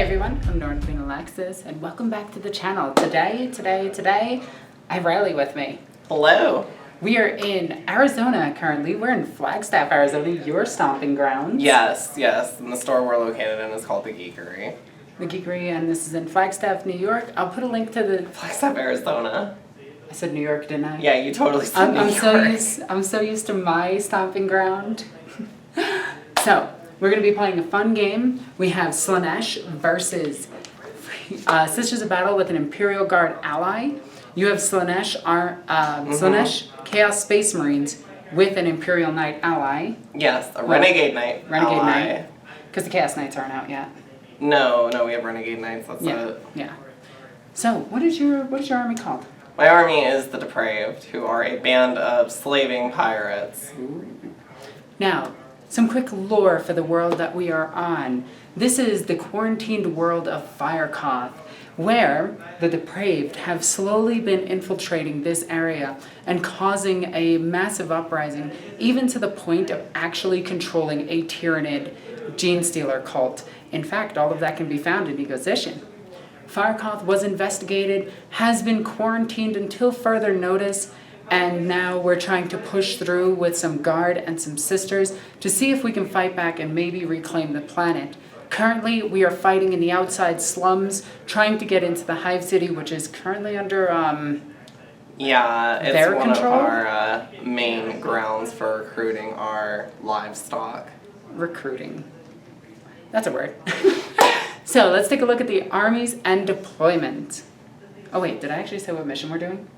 Hey everyone, I'm NornQueenAlexis, and welcome back to the channel. Today, I have Riley with me. Hello. We are in Arizona currently. We're in Flagstaff, Arizona, your stomping grounds. Yes. And the store we're located in is called the Geekery. The Geekery, and this is in Flagstaff, New York. I'll put a link to the... Flagstaff, Arizona. I said New York, didn't I? Yeah, you totally said New York. I'm so used to my stomping ground. So, we're going to be playing a fun game. We have Slaanesh versus Sisters of Battle with an Imperial Guard ally. You have Slaanesh, Slaanesh Chaos Space Marines with an Imperial Knight ally. Yes, a Renegade Knight. Renegade Knight. Because the Chaos Knights aren't out yet. No, we have Renegade Knights. That's it. Yeah. So, what is your army called? My army is the Depraved, who are a band of slaving pirates. Ooh. Now, some quick lore for the world that we are on. This is the quarantined world of Firekoth, where the Depraved have slowly been infiltrating this area and causing a massive uprising, even to the point of actually controlling a Tyranid Genestealer cult. In fact, all of that can be found in Elysium. Firekoth was investigated, has been quarantined until further notice, and now we're trying to push through with some guard and some sisters to see if we can fight back and maybe reclaim the planet. Currently, we are fighting in the outside slums, trying to get into the Hive City, which is currently under, Yeah, it's their one control? of our main grounds for recruiting our livestock. Recruiting. That's a word. So, let's take a look at the armies and deployment. Oh wait, did I actually say what mission we're doing?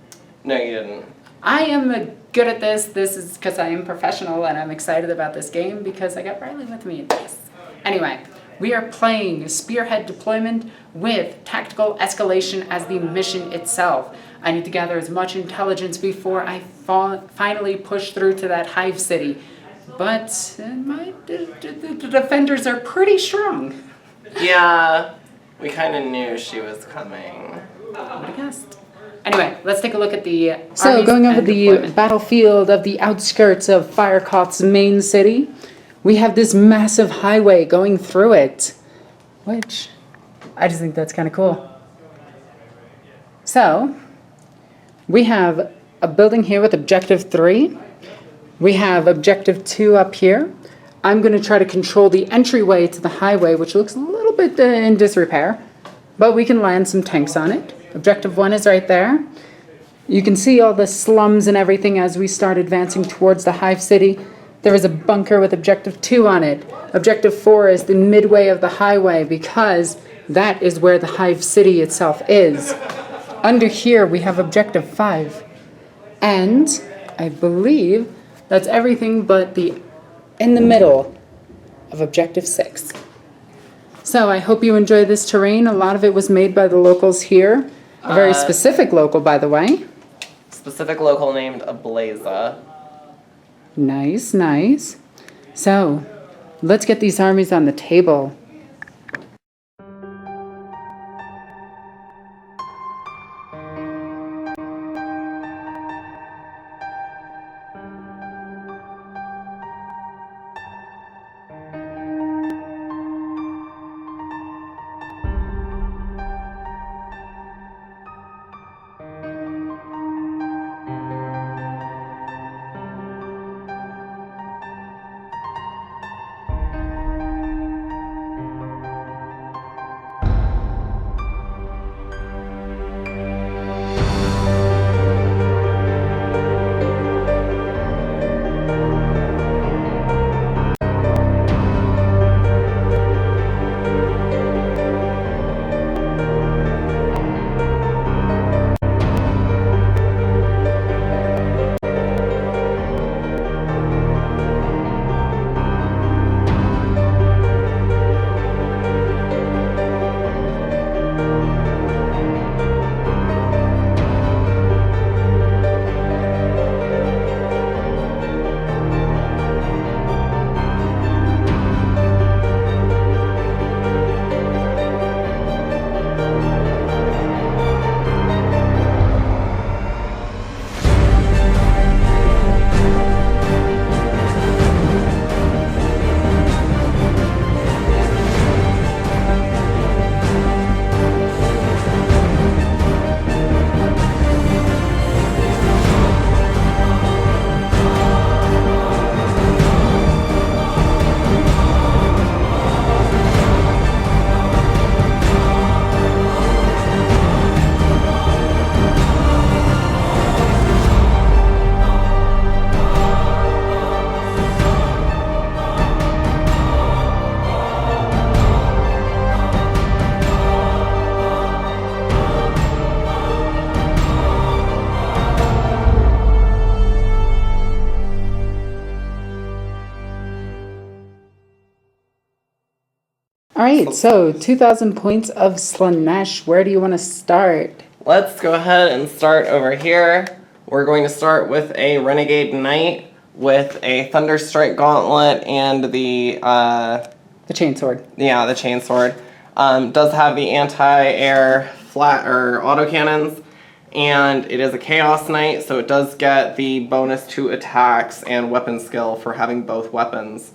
No, you didn't. I am good at this. This is because I am professional and I'm excited about this game because I got Riley with me in this. Anyway, we are playing Spearhead Deployment with Tactical Escalation as the mission itself. I need to gather as much intelligence before I finally push through to that Hive City. But the defenders are pretty strong. Yeah, we kind of knew she was coming. I would have guessed. Anyway, let's take a look at the So, going over the battlefield of the outskirts of Firekoth's main city, we have this massive highway going through it, which I just think that's kind of cool. So, we have a building here with Objective 3. We have Objective 2 up here. I'm going to try to control the entryway to the highway, which looks a little bit in disrepair, but we can land some tanks on it. Objective 1 is right there. You can see all the slums and everything as we start advancing towards the Hive City. There is a bunker with Objective 2 on it. Objective 4 is the midway of the highway because that is where the Hive City itself is. Under here we have Objective 5. And I believe that's everything but in the middle of Objective 6. So I hope you enjoy this terrain. A lot of it was made by the locals here. A very specific local, by the way. Specific local named Ablaza. Nice. So, let's get these armies on the table. All right, so 2,000 points of Slaanesh. Where do you want to start? Let's go ahead and start over here. We're going to start with a Renegade Knight with a Thunderstrike Gauntlet and the chainsword. Yeah, the chainsword. Does have the anti-air flat or autocannons, and it is a Chaos Knight, so it does get the bonus to attacks and weapon skill for having both weapons.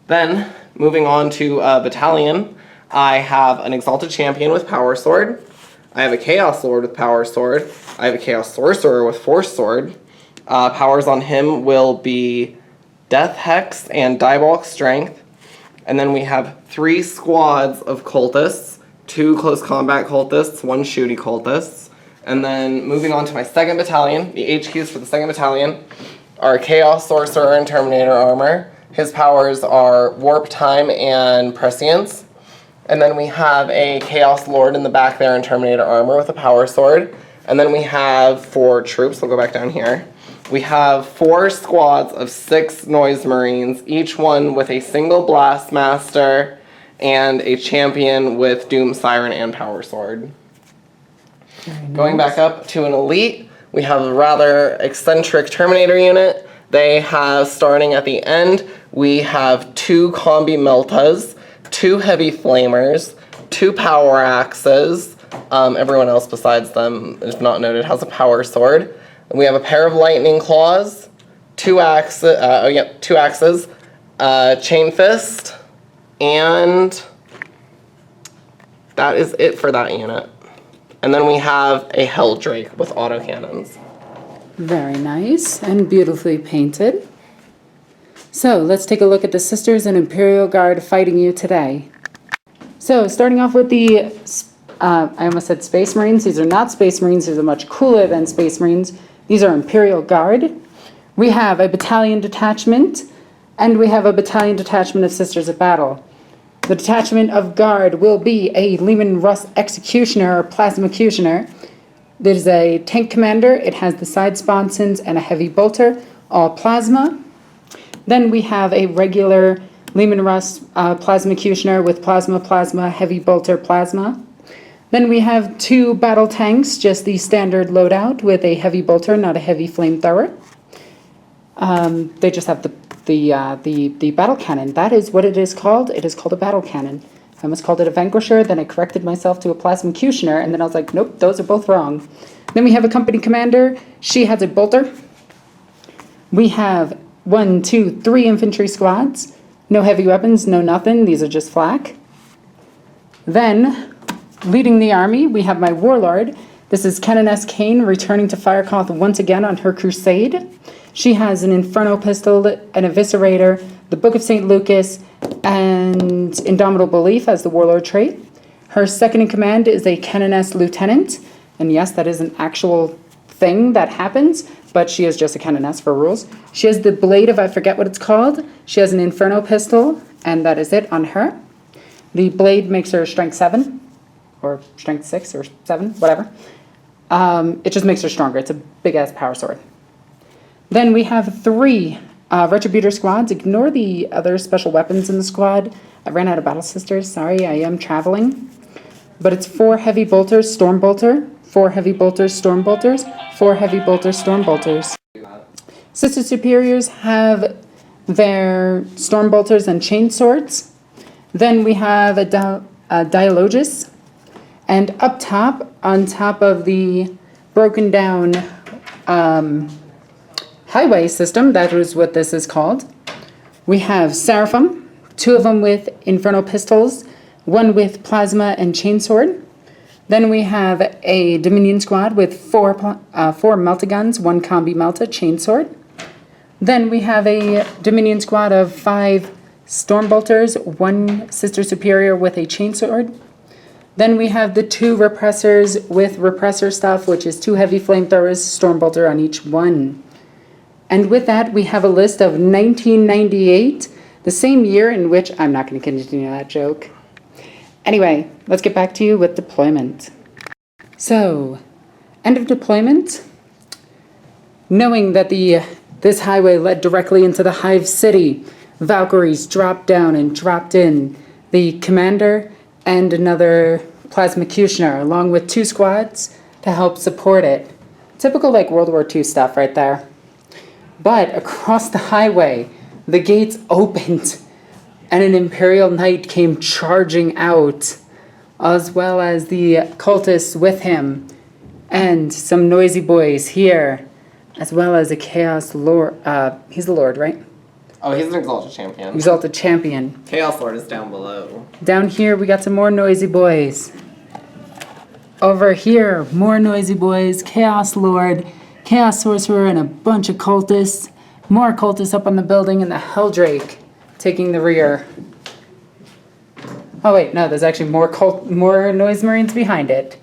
Then, moving on to Battalion, I have an Exalted Champion with Power Sword. I have a Chaos Lord with Power Sword. I have a Chaos Sorcerer with Force Sword. Powers on him will be Death Hex and Diabolic Strength. And then we have 3 squads of cultists, 2 close combat cultists, 1 shooty cultists. And then moving on to my 2nd battalion, the HQs for the 2nd battalion are Chaos Sorcerer and Terminator Armor. His powers are Warp Time and Prescience. And then we have a Chaos Lord in the back there in Terminator Armor with a Power Sword. And then we have 4 troops, we'll go back down here. We have 4 squads of 6 Noise Marines, each one with a single Blast Master and a champion with Doom Siren and Power Sword. Going back up to an elite, we have a rather eccentric Terminator unit. They have, starting at the end, we have 2 Combi Meltas, 2 Heavy Flamers, 2 Power Axes. Everyone else besides them, if not noted, has a Power Sword. We have a pair of Lightning Claws, 2 axes, Chain Fist, and that is it for that unit. And then we have a Helldrake with autocannons. Very nice and beautifully painted. So let's take a look at the Sisters and Imperial Guard fighting you today. So starting off with the, I almost said Space Marines. These are not Space Marines. These are much cooler than Space Marines. These are Imperial Guard. We have a battalion detachment, and we have a battalion detachment of Sisters of Battle. The detachment of Guard will be a Leman Russ Executioner or Plasmacutioner. There's a tank commander. It has the side sponsons and a heavy bolter, all plasma. Then we have a regular Leman Russ Plasmacutioner with plasma, heavy bolter, plasma. Then we have 2 battle tanks, just the standard loadout with a heavy bolter, not a heavy flamethrower. They just have the battle cannon. That is what it is called. It is called a battle cannon. I almost called it a Vanquisher, then I corrected myself to a Plasmacutioner, and then I was like, nope, those are both wrong. Then we have a company commander. She has a bolter. We have 1, 2, 3 infantry squads. No heavy weapons, no nothing. These are just flak. Then, leading the army, we have my warlord. This is Canoness Kane returning to Firecoth once again on her crusade. She has an Inferno Pistol, an Eviscerator, the Book of St. Lucas, and Indomitable Belief as the warlord trait. Her second in command is a Canoness Lieutenant. And yes, that is an actual thing that happens, but she is just a Canoness for rules. She has the Blade of, I forget what it's called. She has an Inferno Pistol, and that is it on her. The Blade makes her strength 7, or strength 6, or 7, whatever. It just makes her stronger. It's a big-ass power sword. Then we have 3 Retributor squads. Ignore the other special weapons in the squad. I ran out of Battle Sisters. Sorry, I am traveling. But it's 4 heavy bolters, storm bolter, 4 heavy bolters, storm bolters, 4 heavy bolters, storm bolters. Sister Superiors have their storm bolters and chain swords. Then we have a Dialogus. And up top, on top of the broken down highway system, that is what this is called, we have Seraphim, 2 of them with Inferno Pistols, 1 with Plasma and Chainsword. Then we have a Dominion squad with 4 Melta-Guns, 1 Combi Melta, Chainsword. Then we have a Dominion squad of 5 Stormbolters, 1 Sister Superior with a Chainsword. Then we have the 2 Repressors with Repressor stuff, which is 2 heavy flamethrowers, Stormbolter on each one. And with that, we have a list of 1998, the same year in which, I'm not going to continue that joke. Anyway, let's get back to you with deployment. So, end of deployment. Knowing that this highway led directly into the Hive City, Valkyries dropped down and dropped in. the commander, and another plasmacutioner, along with 2 squads to help support it. Typical like World War II stuff right there. But across the highway, the gates opened and an Imperial Knight came charging out, as well as the cultists with him, and some noisy boys here, as well as a Chaos Lord. He's the Lord, right? Oh, he's an Exalted Champion. Exalted Champion. Chaos Lord is down below. Down here, we got some more noisy boys. Over here, more noisy boys, Chaos Lord, Chaos Sorcerer, and a bunch of cultists. More cultists up on the building, and the Helldrake taking the rear. Oh wait, no, there's actually more Noise Marines behind it.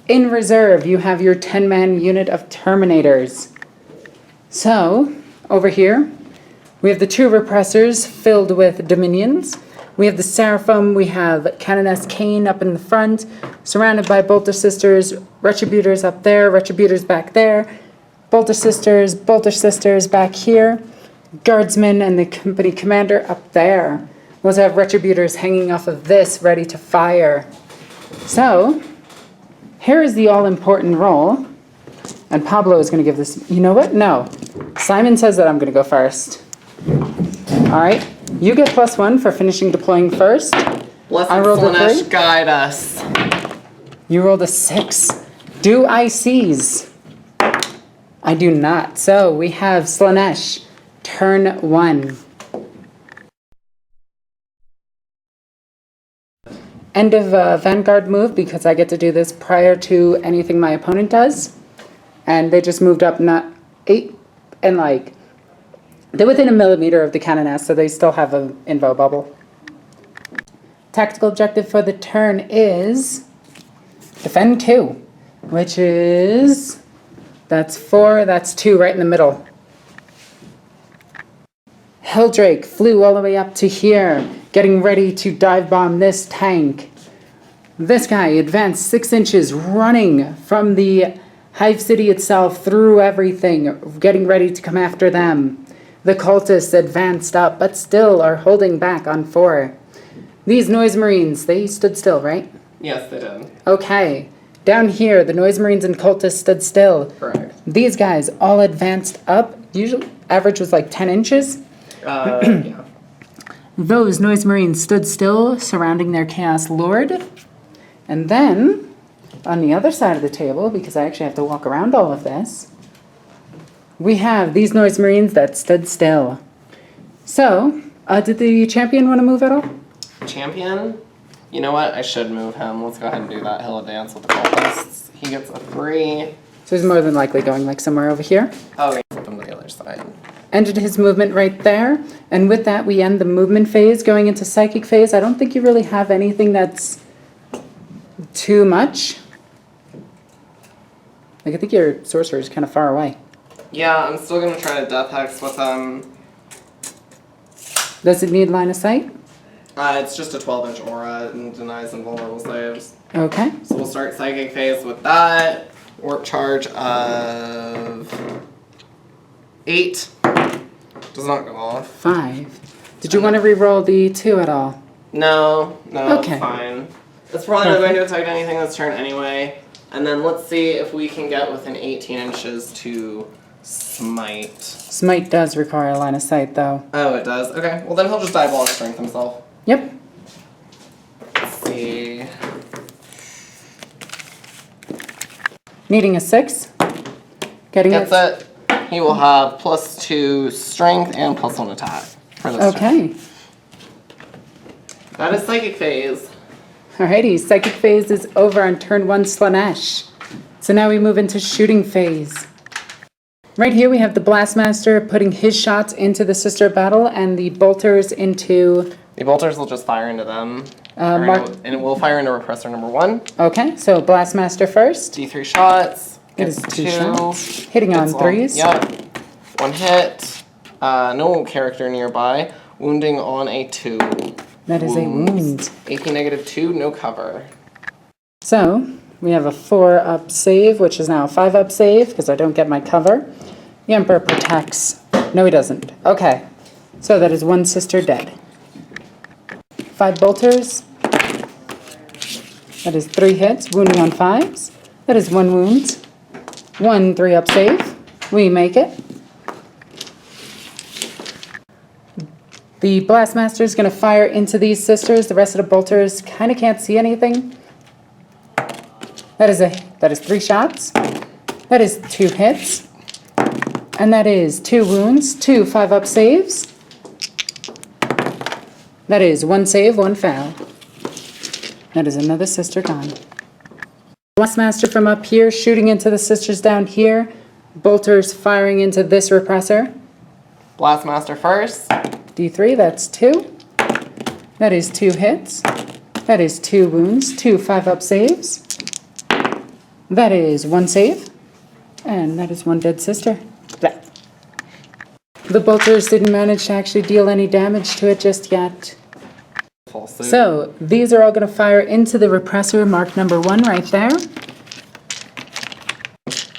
In reserve, you have your 10-man unit of Terminators. So, over here, we have the 2 Repressors filled with Dominions. We have the Seraphim, we have Canoness Kane up in the front, surrounded by Bolter Sisters, Retributors up there, Retributors back there, Bolter Sisters back here, Guardsmen and the company commander up there. We also have Retributors hanging off of this, ready to fire. So, here is the all-important roll. And Pablo is going to give this... You know what? No. Simon says that I'm going to go first. All right. You get +1 for finishing deploying first. Blessed I rolled a Slaanesh, 3. guide us. You rolled a 6. Do I seize? I do not. So we have Slaanesh, turn 1. End of Vanguard move, because I get to do this prior to anything my opponent does. And they just moved up not 8 and like... They're within a millimeter of the Canoness, so they still have an info bubble. Tactical objective for the turn is defend 2, which is... That's 4, that's 2 right in the middle. Helldrake flew all the way up to here, getting ready to dive bomb this tank. This guy advanced 6 inches, running from the Hive City itself through everything, getting ready to come after them. The cultists advanced up, but still are holding back on 4. These Noise Marines, they stood still, right? Yes, they did. Okay. Down here, the Noise Marines and cultists stood still. Correct. These guys all advanced up. Usually, average was like 10 inches. Yeah. Those Noise Marines stood still, surrounding their Chaos Lord. And then, on the other side of the table, because I actually have to walk around all of this, we have these Noise Marines that stood still. So, did the champion want to move at all? Champion? You know what? I should move him. Let's go ahead and do that. He'll advance with the cultists. He gets a 3. So he's more than likely going like somewhere over here. Oh, yeah. From the other side. Ended his movement right there. And with that, we end the movement phase, going into psychic phase. I don't think you really have anything that's too much. Like, I think your sorcerer is kind of far away. Yeah, I'm still going to try to death hex with him. Does it need line of sight? It's just a 12-inch aura and denies invulnerable saves. Okay. So we'll start psychic phase with that. Warp charge of 8. Does not go off. 5. Did you want to re-roll the 2 at all? No, Okay. it's fine. It's probably not going to attack anything this turn anyway. And then let's see if we can get within 18 inches to smite. Smite does require a line of sight, though. Oh, it does? Okay. Well, then he'll just diabolic strength himself. Yep. Let's see. Needing a 6. Getting Gets it. He will have +2 strength and +1 attack for this turn. Okay. That is psychic phase. Alrighty, psychic phase is over on turn 1 Slaanesh. So now we move into shooting phase. Right here we have the Blastmaster putting his shots into the sister battle and the bolters into... The bolters will just fire into them. And it will fire into repressor number 1. Okay, so Blastmaster first. D3 shots. It is Gets 2 2. shots. Hitting on Gets 3s. Yep. 1 hit. No character nearby. Wounding on a 2. That is a wound. AP -2, no cover. So, we have a 4-up save, which is now a 5-up save, because I don't get my cover. The Emperor protects. No, he doesn't. Okay. So that is 1 sister dead. 5 bolters. That is 3 hits, wounding on 5s. That is 1 wound. 1 3-up save. We make it. The Blastmaster is going to fire into these sisters. The rest of the bolters kind of can't see anything. That is 3 shots. That is 2 hits. And that is 2 wounds, 2 5-up saves. That is 1 save, 1 foul. That is another sister gone. Blastmaster from up here shooting into the sisters down here. Bolters firing into this repressor. Blastmaster first. D3, that's 2. That is 2 hits. That is 2 wounds, 2 5-up saves. That is 1 save. And that is 1 dead sister. Blah. The bolters didn't manage to actually deal any damage to it just yet. So these are all going to fire into the repressor marked number 1 right there.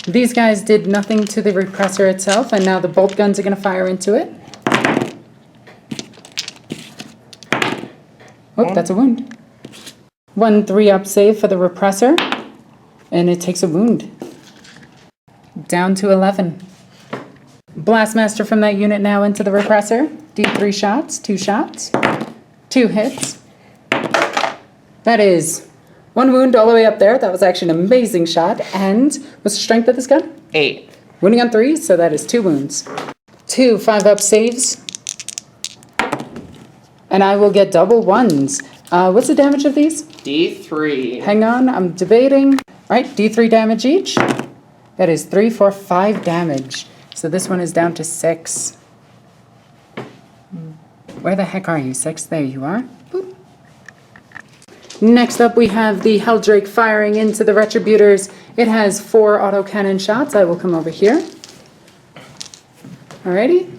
These guys did nothing to the repressor itself, and now the bolt guns are going to fire into it. Oh, that's a wound. 1 3-up save for the repressor, and it takes a wound. Down to 11. Blastmaster from that unit now into the repressor. D3 shots, 2 shots, 2 hits. That is 1 wound all the way up there. That was actually an amazing shot. And what's the strength of this gun? 8. Wounding on 3, so that is 2 wounds. 2 5-up saves. And I will get double 1s. What's the damage of these? D3. Hang on, I'm debating. All right, D3 damage each. That is 3, 4, 5 damage. So this one is down to 6. Where the heck are you? 6? There you are. Boop. Next up, we have the Helldrake firing into the Retributors. It has 4 autocannon shots. I will come over here. Alrighty.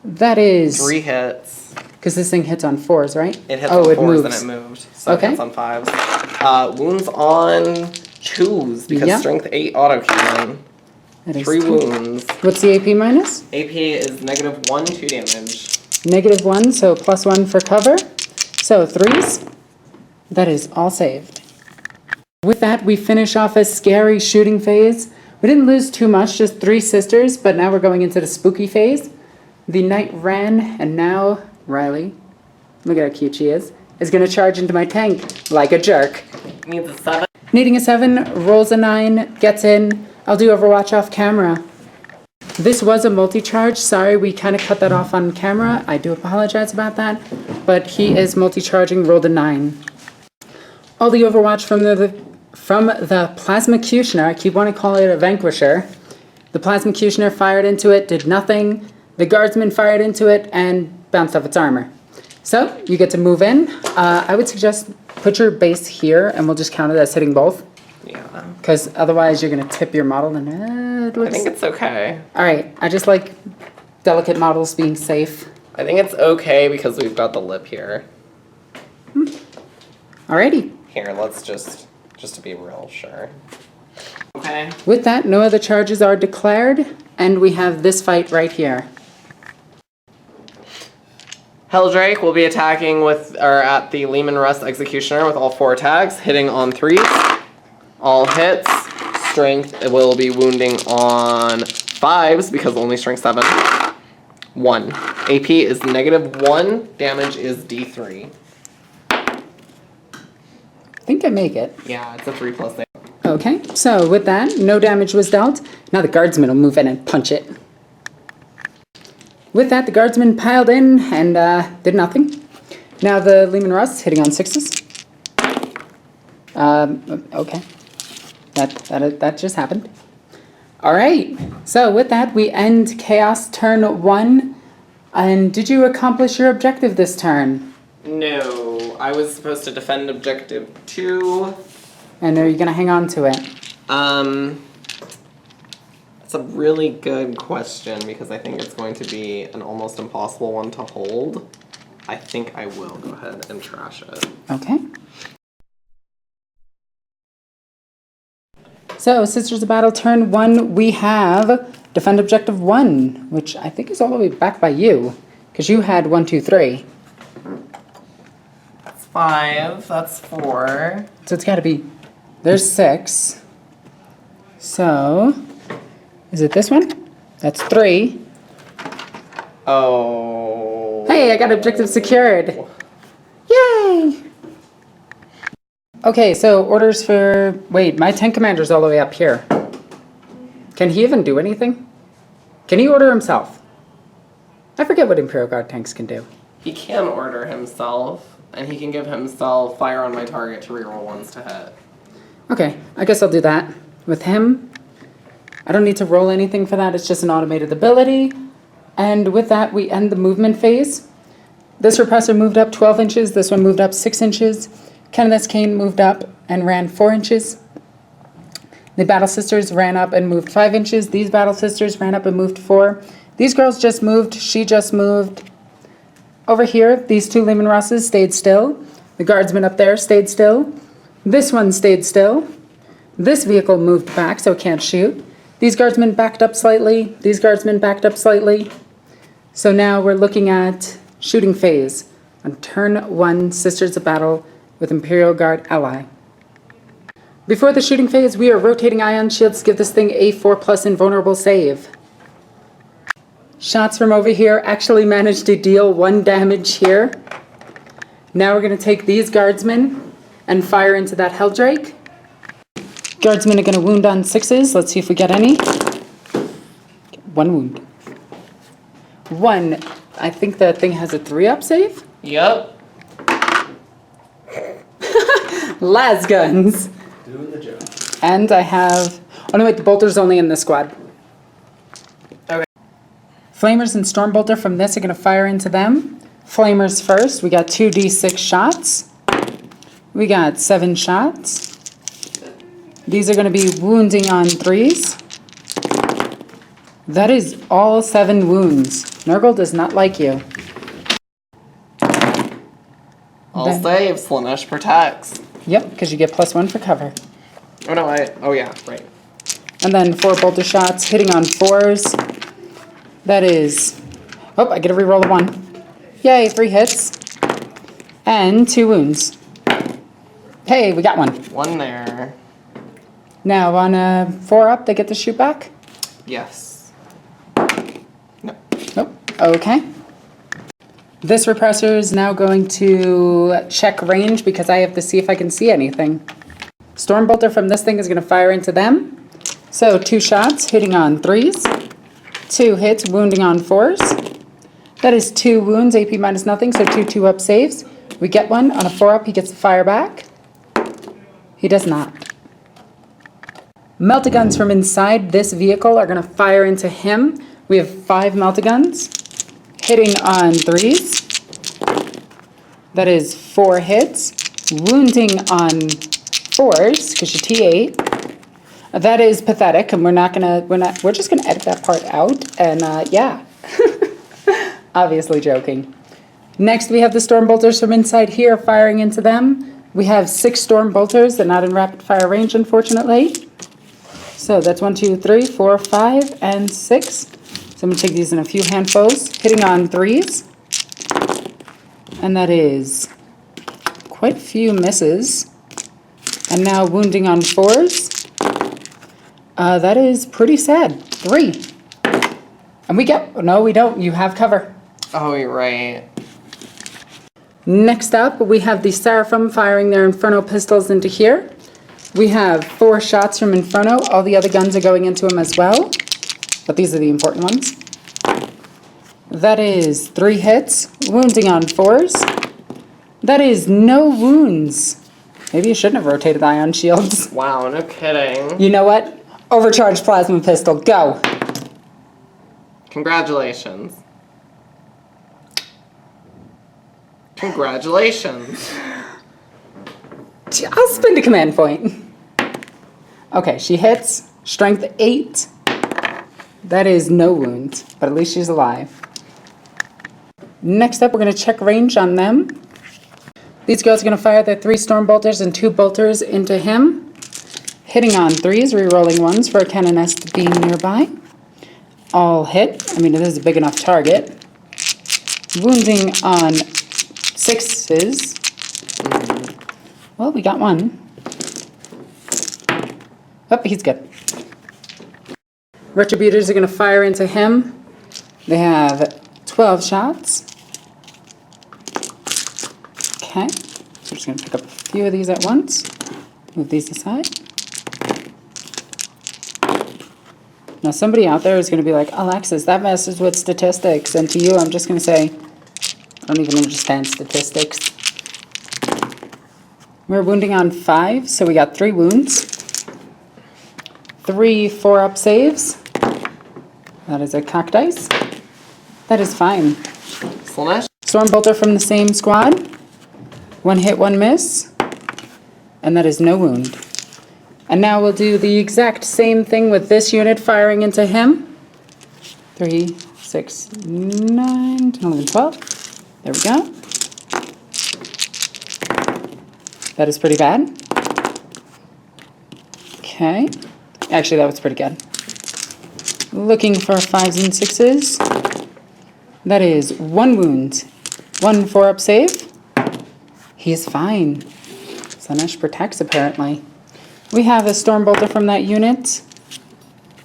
That is... 3 hits. Because this thing hits on 4s, right? It hits on 4s moves. and it moved. So Okay. it hits on 5s. Wounds on 2s because Yeah. strength 8 autocannon. That is 3 2. wounds. What's the AP minus? AP is -1, 2 damage. -1, so +1 for cover. So 3s. That is all saved. With that, we finish off a scary shooting phase. We didn't lose too much, just 3 sisters, but now we're going into the spooky phase. The knight ran, and now Riley, look at how cute she is going to charge into my tank like a jerk. Needs a 7. Needing a 7, rolls a 9, gets in. I'll do Overwatch off camera. This was a multi-charge. Sorry, we kind of cut that off on camera. I do apologize about that. But he is multi-charging, rolled a 9. All the Overwatch from the Plasma Cutioner. I keep wanting to call it a Vanquisher. The Plasma Cutioner fired into it, did nothing. The Guardsman fired into it and bounced off its armor. So, you get to move in. I would suggest put your base here, and we'll just count it as hitting both. Yeah. Because otherwise you're going to tip your model and it I looks... think it's okay. Alright, I just like delicate models being safe. I think it's okay because we've got the lip here. Alrighty. Here, let's just to be real sure. Okay. With that, no other charges are declared, and we have this fight right here. Helldrake will be attacking at the Leman Rust Executioner with all 4 attacks, hitting on 3s. All hits. Strength will be wounding on 5s because only strength 7. 1. AP is -1. Damage is D3. I think I make it. Yeah, it's a 3+ save. Okay, so with that, no damage was dealt. Now the Guardsman will move in and punch it. With that, the Guardsman piled in and did nothing. Now the Leman Rust hitting on 6s. Okay. That just happened. Alright, so with that, we end Chaos turn 1. And did you accomplish your objective this turn? No, I was supposed to defend objective 2. And are you going to hang on to it? That's a really good question because I think it's going to be an almost impossible one to hold. I think I will go ahead and trash it. Okay. So, Sisters of Battle turn 1, we have defend objective 1, which I think is all the way back by you, because you had 1, 2, 3. 5. That's 4. So it's got to be, there's 6. So, is it this one? That's 3. Oh. Hey, I got objective secured. Yay! Okay, so orders for, wait, my tank commander's all the way up here. Can he even do anything? Can he order himself? I forget what Imperial Guard tanks can do. He can order himself, and he can give himself fire on my target to reroll 1s to hit. Okay, I guess I'll do that. With him, I don't need to roll anything for that. It's just an automated ability. And with that, we end the movement phase. This repressor moved up 12 inches. This one moved up 6 inches. Kenneth's Cane moved up and ran 4 inches. The Battle Sisters ran up and moved 5 inches. These Battle Sisters ran up and moved 4. These girls just moved. She just moved. Over here, these 2 Lehman Rosses stayed still. The Guardsman up there stayed still. This one stayed still. This vehicle moved back, so it can't shoot. These Guardsmen backed up slightly. These Guardsmen backed up slightly. So now we're looking at shooting phase on turn 1, Sisters of Battle with Imperial Guard ally. Before the shooting phase, we are rotating ion shields to give this thing a 4+ invulnerable save. Shots from over here actually managed to deal 1 damage here. Now we're going to take these Guardsmen and fire into that Helldrake. Guardsmen are going to wound on 6s. Let's see if we get any. 1 wound. 1. I think that thing has a 3-up save. Yep. Las guns. Doing the job. And I have... Oh no, wait, the bolter's only in this squad. Okay. Flamers and Stormbolter from this are going to fire into them. Flamers first. We got 2d6 shots. We got 7 shots. These are going to be wounding on 3s. That is all 7 wounds. Nurgle does not like you. All Then- save. Slaanesh protects. Yep, because you get +1 for cover. Oh no, oh yeah, right. And then 4 bolter shots hitting on 4s. That is... Oh, I get a reroll of 1. Yay, 3 hits. And 2 wounds. Hey, we got 1. 1 there. Now on a 4-up, they get to shoot back? Yes. No. Nope. Okay. This repressor is now going to check range because I have to see if I can see anything. Stormbolter from this thing is going to fire into them. So 2 shots hitting on 3s. 2 hits wounding on 4s. That is 2 wounds, AP minus nothing, so 2 2-up saves. We get 1. On a 4-up, he gets to fire back. He does not. Meltaguns from inside this vehicle are going to fire into him. We have 5 Meltaguns hitting on 3s. That is 4 hits. Wounding on 4s, because you're T8. That is pathetic, and we're just gonna edit that part out, and yeah. Obviously joking. Next we have the Stormbolters from inside here firing into them. We have 6 Stormbolters. They're not in rapid fire range, unfortunately. So that's 1, 2, 3, 4, 5, and 6. So I'm gonna take these in a few handfuls, hitting on 3s. And that is quite a few misses. And now wounding on 4s. That is pretty sad. 3. And we get, no we don't, you have cover. Oh, you're right. Next up, we have the Seraphim firing their Inferno pistols into here. We have 4 shots from Inferno. All the other guns are going into him as well. But these are the important ones. That is 3 hits, wounding on 4s. That is no wounds. Maybe you shouldn't have rotated ion shields. Wow, no kidding. You know what? Overcharged plasma pistol, go. Congratulations. Congratulations. I'll spend a command point. Okay, she hits. Strength 8. That is no wound, but at least she's alive. Next up, we're going to check range on them. These girls are going to fire their 3 Stormbolters and 2 Bolters into him. Hitting on 3s, re-rolling 1s for a Cannoness being nearby. All hit. I mean, it is a big enough target. Wounding on 6s. Well, we got one. Oh, he's good. Retributors are going to fire into him. They have 12 shots. Okay. So we're just going to pick up a few of these at once. Move these aside. Now somebody out there is going to be like, Alexis, that messes with statistics. And to you, I'm just going to say, I don't even understand statistics. We're wounding on 5, so we got 3 wounds. 3 4-up saves. That is a cocked dice. That is fine. Slaanesh. Stormbolter from the same squad. 1 hit, 1 miss. And that is no wound. And now we'll do the exact same thing with this unit firing into him. 3, 6, 9, 10, 11, 12. There we go. That is pretty bad. Okay. Actually, that was pretty good. Looking for 5s and 6s. That is 1 wound. 1 4-up save. He is fine. Slaanesh protects, apparently. We have a Stormbolter from that unit.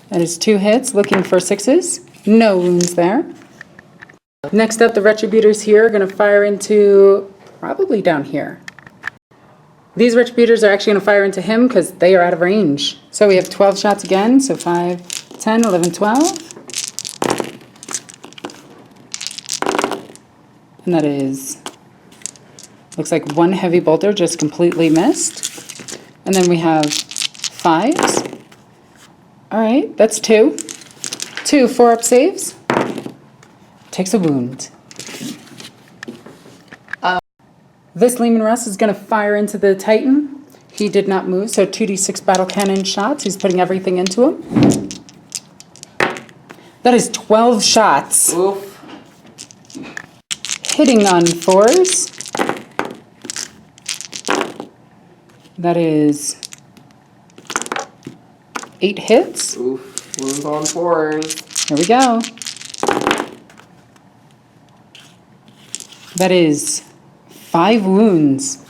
That is 2 hits, looking for 6s. No wounds there. Next up, the Retributors here are going to fire into probably down here. These Retributors are actually going to fire into him because they are out of range. So we have 12 shots again, so 5, 10, 11, 12. And that is, looks like 1 heavy bolter just completely missed. And then we have 5s. All right, that's 2. 2 4-up saves. Takes a wound. This Leman Russ is going to fire into the Titan. He did not move, so 2d6 battle cannon shots. He's putting everything into him. That is 12 shots. Oof. Hitting on 4s. That is 8 hits. Oof. Wounds on 4s. Here we go. That is 5 wounds.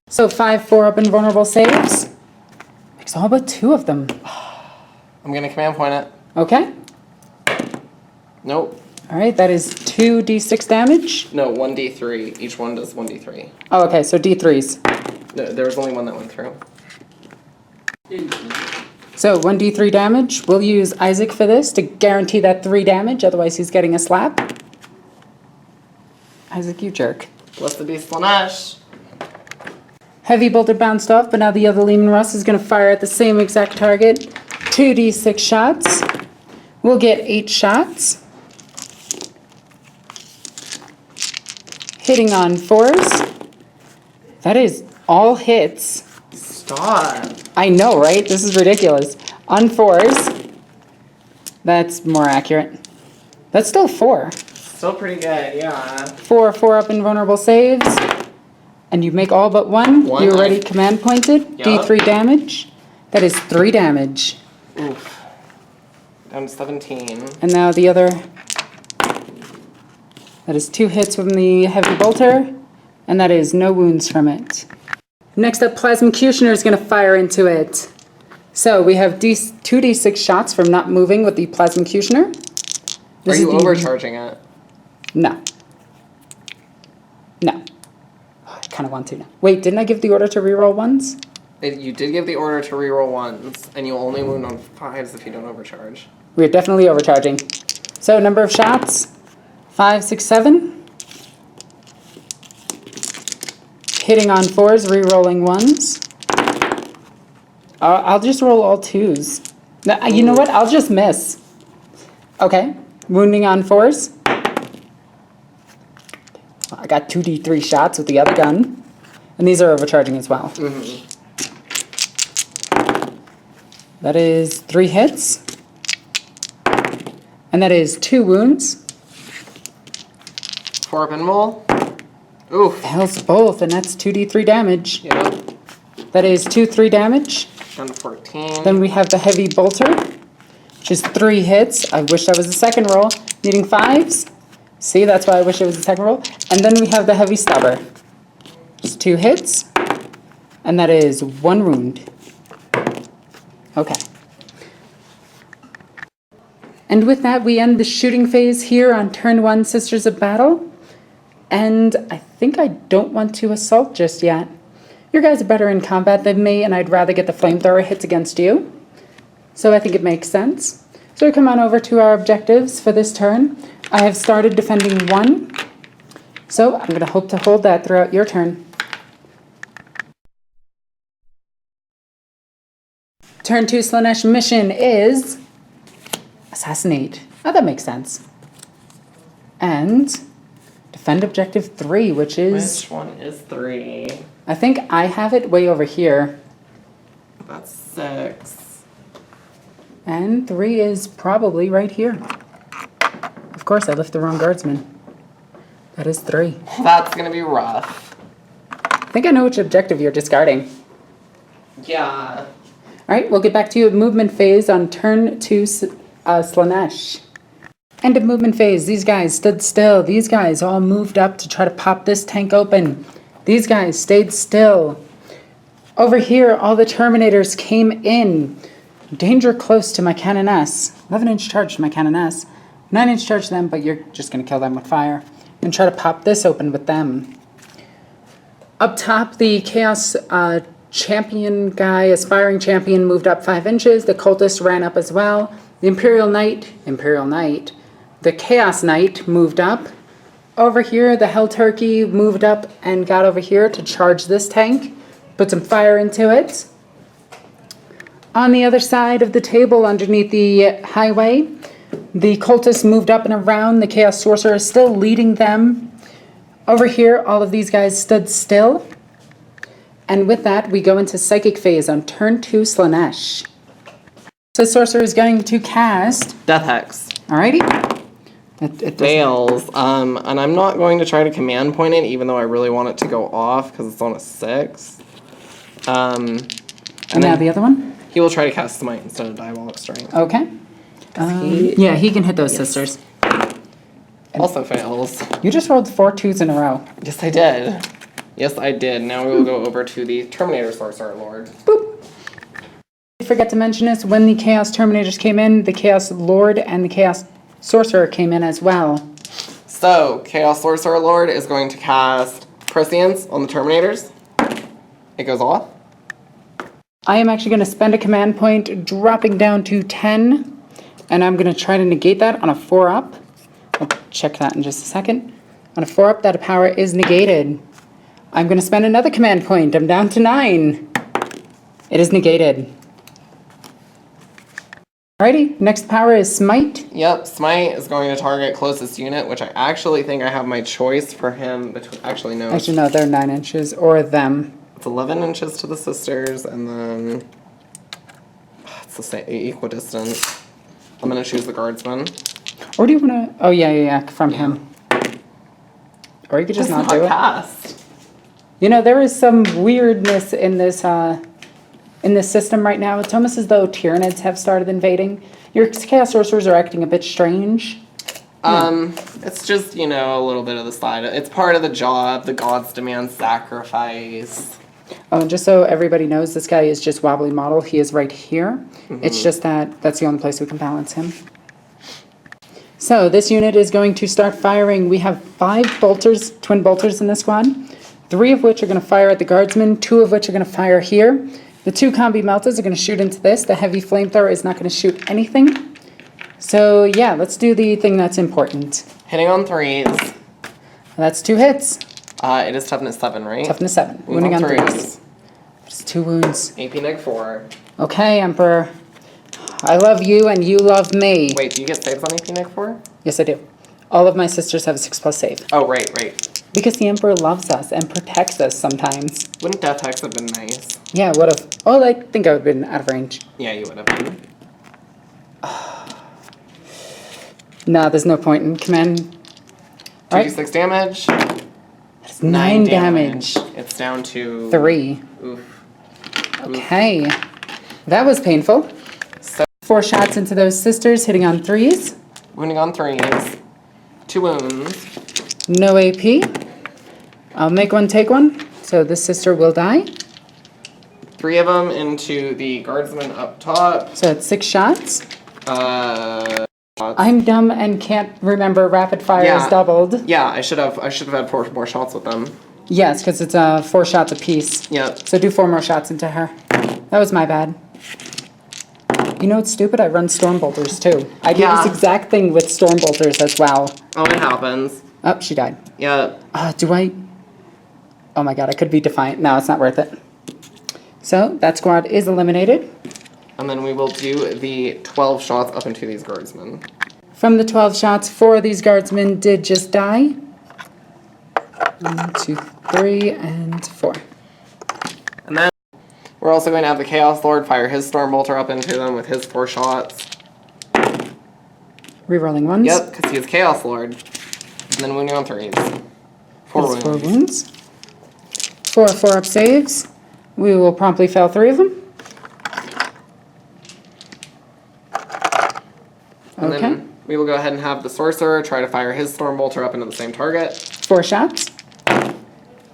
So 5 4-up invulnerable saves. Makes all but 2 of them. I'm going to command point it. Okay. Nope. All right, that is 2d6 damage. No, 1d3. Each one does 1d3. Oh, okay, so d3s. No, there was only one that went through. So 1d3 damage. We'll use Isaac for this to guarantee that 3 damage, otherwise he's getting a slap. Isaac, you jerk. Blessed be Slaanesh. Heavy bolter bounced off, but now the other Leman Russ is going to fire at the same exact target. 2d6 shots. We'll get 8 shots. Hitting on 4s. That is all hits. Stop. I know, right? This is ridiculous. On 4s. That's more accurate. That's still 4. Still pretty good, yeah. 4 4-up invulnerable saves. And you make all but 1. One, You already command pointed. Yup. D3 damage. That is 3 damage. Oof. Down to 17. And now the other. That is 2 hits from the heavy bolter. And that is no wounds from it. Next up, Plasmacutioner is going to fire into it. So we have 2d6 shots from not moving with the Plasmacutioner. Are you overcharging it? No. No. Oh, I kind of want to now. Wait, didn't I give the order to reroll 1s? You did give the order to reroll 1s, and you only wound on 5s if you don't overcharge. We're definitely overcharging. So number of shots, 5, 6, 7. Hitting on 4s, re-rolling 1s. I'll just roll all 2s. No, you know what? I'll just miss. Okay. Wounding on 4s. I got 2d3 shots with the other gun. And these are overcharging as well. Mm-hmm. That is 3 hits. And that is 2 wounds. 4 pinball. Oof. Hells both, and that's 2d3 damage. Yep. That is 2-3 damage. Down to 14. Then we have the heavy bolter, which is 3 hits. I wish that was the second roll. Needing 5s. See, that's why I wish it was the second roll. And then we have the heavy stubber. Just 2 hits. And that is 1 wound. Okay. And with that, we end the shooting phase here on turn 1, Sisters of Battle. And I think I don't want to assault just yet. Your guys are better in combat than me, and I'd rather get the flamethrower hits against you. So I think it makes sense. So we come on over to our objectives for this turn. I have started defending 1. So I'm going to hope to hold that throughout your turn. Turn 2 Slaanesh mission is assassinate. Oh, that makes sense. And defend objective 3, which is... Which one is 3? I think I have it way over here. That's 6. And 3 is probably right here. Of course, I left the wrong guardsman. That is 3. That's gonna be rough. I think I know which objective you're discarding. Yeah. All right, we'll get back to you at movement phase on turn 2 Slaanesh. End of movement phase. These guys stood still. These guys all moved up to try to pop this tank open. These guys stayed still. Over here, all the Terminators came in. Danger close to my Cannoness. 11-inch charge to my Cannoness. 9-inch charge to them, but you're just going to kill them with fire. And try to pop this open with them. Up top, the Chaos champion guy, aspiring champion, moved up 5 inches. The cultist ran up as well. The Imperial Knight, the Chaos Knight moved up. Over here, the Hell Turkey moved up and got over here to charge this tank. Put some fire into it. On the other side of the table, underneath the highway, the cultists moved up and around. The Chaos Sorcerer is still leading them. Over here, all of these guys stood still. And with that, we go into Psychic phase on turn 2 Slaanesh. So the Sorcerer is going to cast... Death Hex. Alrighty. It Fails. And I'm not going to try to command point it, even though I really want it to go off, because it's on a 6. And now the other one? He will try to cast Smite instead of Diabolic Strength. Okay. Yeah, he can hit those sisters. Also fails. You just rolled 4 2s in a row. Yes, I did. Yes, I did. Now we will go over to the Terminator Sorcerer Lord. Boop. I forget to mention this, when the Chaos Terminators came in, the Chaos Lord and the Chaos Sorcerer came in as well. So, Chaos Sorcerer Lord is going to cast Prescience on the Terminators. It goes off. I am actually going to spend a command point, dropping down to 10, and I'm going to try to negate that on a 4-up. I'll check that in just a second. On a 4-up, that power is negated. I'm going to spend another command point. I'm down to 9. It is negated. Alrighty, next power is Smite. Yep, Smite is going to target closest unit, which I actually think I have my choice for him between... Actually, no. Actually, no, they're 9 inches, or them. It's 11 inches to the sisters, and then... It's the same, equidistant. I'm going to choose the guardsman. Or do you want to... Oh, yeah, from him. Or you could just not do it. Cast. You know, there is some weirdness in this system right now. It's almost as though Tyranids have started invading. Your Chaos Sorcerers are acting a bit strange. It's just, you know, a little bit of the side. It's part of the job. The gods demand sacrifice. Oh, and just so everybody knows, this guy is just wobbly model. He is right here. Mm-hmm. It's just that that's the only place we can balance him. So this unit is going to start firing. We have 5 bolters, twin bolters in this squad. 3 of which are going to fire at the guardsmen. 2 of which are going to fire here. The 2 combi meltas are going to shoot into this. The heavy flamethrower is not going to shoot anything. So yeah, let's do the thing that's important. Hitting on 3s. That's 2 hits. It is toughness 7, right? Toughness 7. Wounding on 3s. Just 2 wounds. AP neg 4. Okay, Emperor. I love you and you love me. Wait, do you get saves on AP neg 4? Yes, I do. All of my sisters have a 6+ save. Oh, right. Because the Emperor loves us and protects us sometimes. Wouldn't Death Hex have been nice? Yeah, would have. Oh, I think I would have been out of range. Yeah, you would have been. Nah, there's no point in command. 2d6 damage. That's 9 damage. It's down to... 3. Oof. Okay. That was painful. So, 4 shots into those sisters, hitting on 3s. wounding on 3s. 2 wounds. No AP. I'll make one take one. So this sister will die. 3 of them into the guardsman up top. So it's 6 shots. Uh, I'm dumb and can't remember rapid fire is Yeah. doubled. yeah, I should have had 4 more shots with them. Yes, because it's 4 shots apiece. Yep. So do 4 more shots into her. That was my bad. You know what's stupid? I run storm bolters too. I do Yeah. this exact thing with storm bolters as well. Oh, it happens. Oh, she died. Yep. Do I? Oh my god, I could be defiant. No, it's not worth it. So that squad is eliminated. And then we will do the 12 shots up into these guardsmen. From the 12 shots, 4 of these guardsmen did just die. 1, 2, 3, and 4. And then we're also going to have the Chaos Lord fire his Stormbolter up into them with his 4 shots. Rerolling ones. Yep, because he is Chaos Lord. And then wounding on 3s. 4 That's wounds. 4 wounds. 4 4-up saves. We will promptly fail 3 of them. And Okay. then we will go ahead and have the Sorcerer try to fire his Stormbolter up into the same target. 4 shots.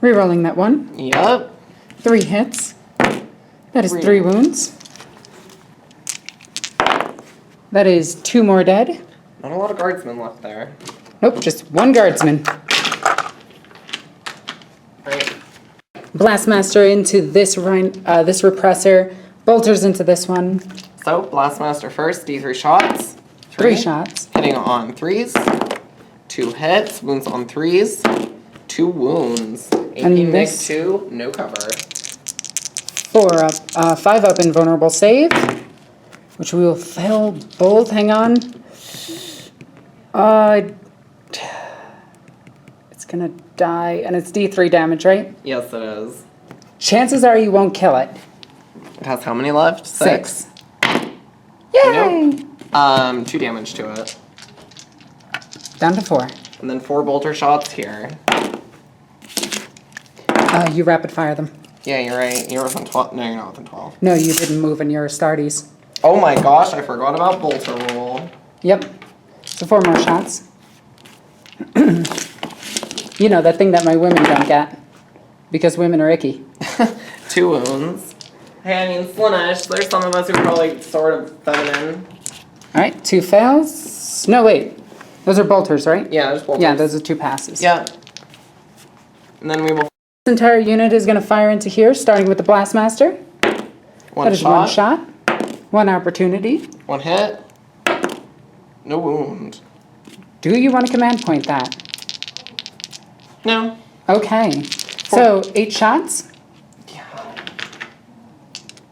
Rerolling that one. Yep. 3 hits. That is 3. 3 wounds. That is 2 more dead. Not a lot of guardsmen left there. Nope, just 1 guardsman. Right. Blastmaster into this this repressor. Bolters into this one. So, Blastmaster first, D3 shots. 3 shots. Hitting on 3s. 2 hits, wounds on 3s. 2 wounds. And 18 make this- 2, no cover. 4 up, 5 up invulnerable save, which we will fail both. Hang on. It's gonna die, and it's D3 damage, right? Yes, it is. Chances are you won't kill it. It has how many left? 6. Yay! 2 damage to it. Down to 4. And then 4 bolter shots here. You rapid fire them. Yeah, you're right. You're within 12. No, you're not within 12. No, you didn't move in your starties. Oh my gosh, I forgot about bolter rule. Yep. So 4 more shots. You know, that thing that my women don't get. Because women are icky. 2 wounds. Hey, I mean, Slaanesh, there's some of us who are probably sort of feminine. Alright, 2 fails. No, wait. Those are bolters, right? Yeah, there's bolters. Yeah, those are 2 passes. Yeah. And then we will... This entire unit is going to fire into here, starting with the Blastmaster. One That is shot. 1 shot. 1 opportunity. 1 hit. No wound. Do you want to command point that? No. Okay. So, 8 shots. Yeah.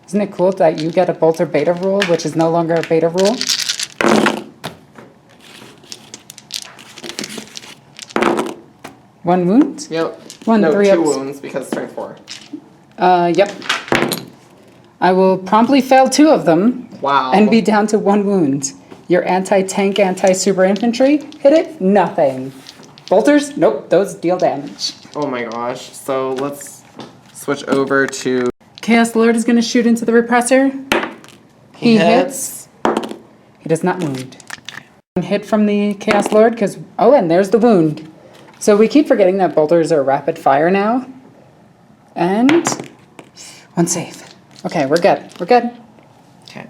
Isn't it cool that you get a bolter beta rule, which is no longer a beta rule? One wound? Yep. 1, no, 3 2 ups. wounds because strength 4. Yep. I will promptly fail 2 of them. Wow. And be down to 1 wound. Your anti-tank, anti-super infantry, hit it? Nothing. Bolters? Nope, those deal damage. Oh my gosh. So let's switch over to... Chaos Lord is going to shoot into the repressor. He hits. He does not wound. 1 hit from the Chaos Lord, because... Oh, and there's the wound. So we keep forgetting that bolters are rapid fire now. And... 1 save. Okay, we're good. We're good. Okay.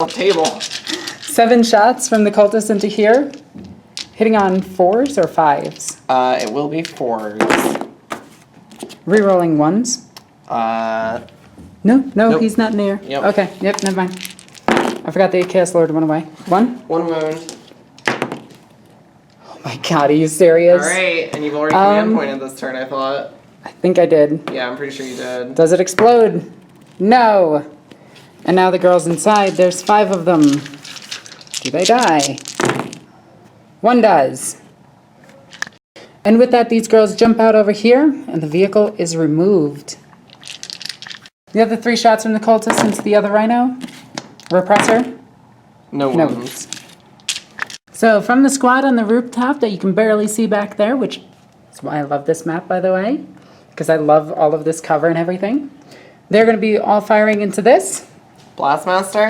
Table. 7 shots from the cultist into here. Hitting on 4s or 5s? It will be 4s. Rerolling 1s. No, Nope. he's not near. Yep. Okay, yep, never mind. I forgot the Chaos Lord went away. 1? 1 wound. Oh my god, are you serious? Alright, and you've already command pointed this turn, I thought. I think I did. Yeah, I'm pretty sure you did. Does it explode? No! And now the girls inside, there's 5 of them. Do they die? 1 does. And with that, these girls jump out over here, and the vehicle is removed. The other 3 shots from the cultist into the other rhino. Repressor. No No wounds. So from the squad on the rooftop that you can barely see back there, which is why I love this map, by the way, because I love all of this cover and everything, they're going to be all firing into this. Blastmaster.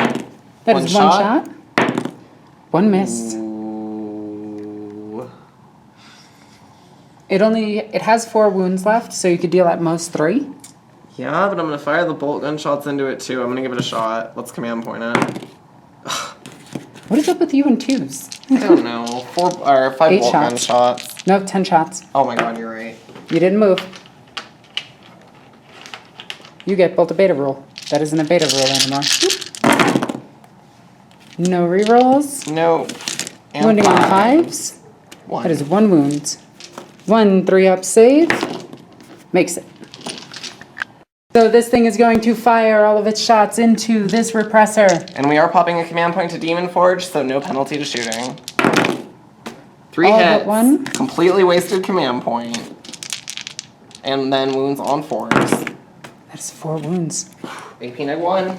That One is 1 shot. shot. 1 missed. Ooh. It has 4 wounds left, so you could deal at most 3. Yeah, but I'm gonna fire the bolt gunshots into it too. I'm gonna give it a shot. Let's command point it. What is up with you and 2s? I don't know. 5 8 bolt shots. gunshots. No, 10 shots. Oh my god, you're right. You didn't move. You get bolt a beta rule. That isn't a beta rule anymore. No rerolls. No. And Wounding on 5. 5s. 1. That is 1 wound. 1 3-up save. Makes it. So this thing is going to fire all of its shots into this repressor. And we are popping a command point to Demon Forge, so no penalty to shooting. 3 All hits. but 1. Completely wasted command point. And then wounds on 4s. That's 4 wounds. AP neg 1.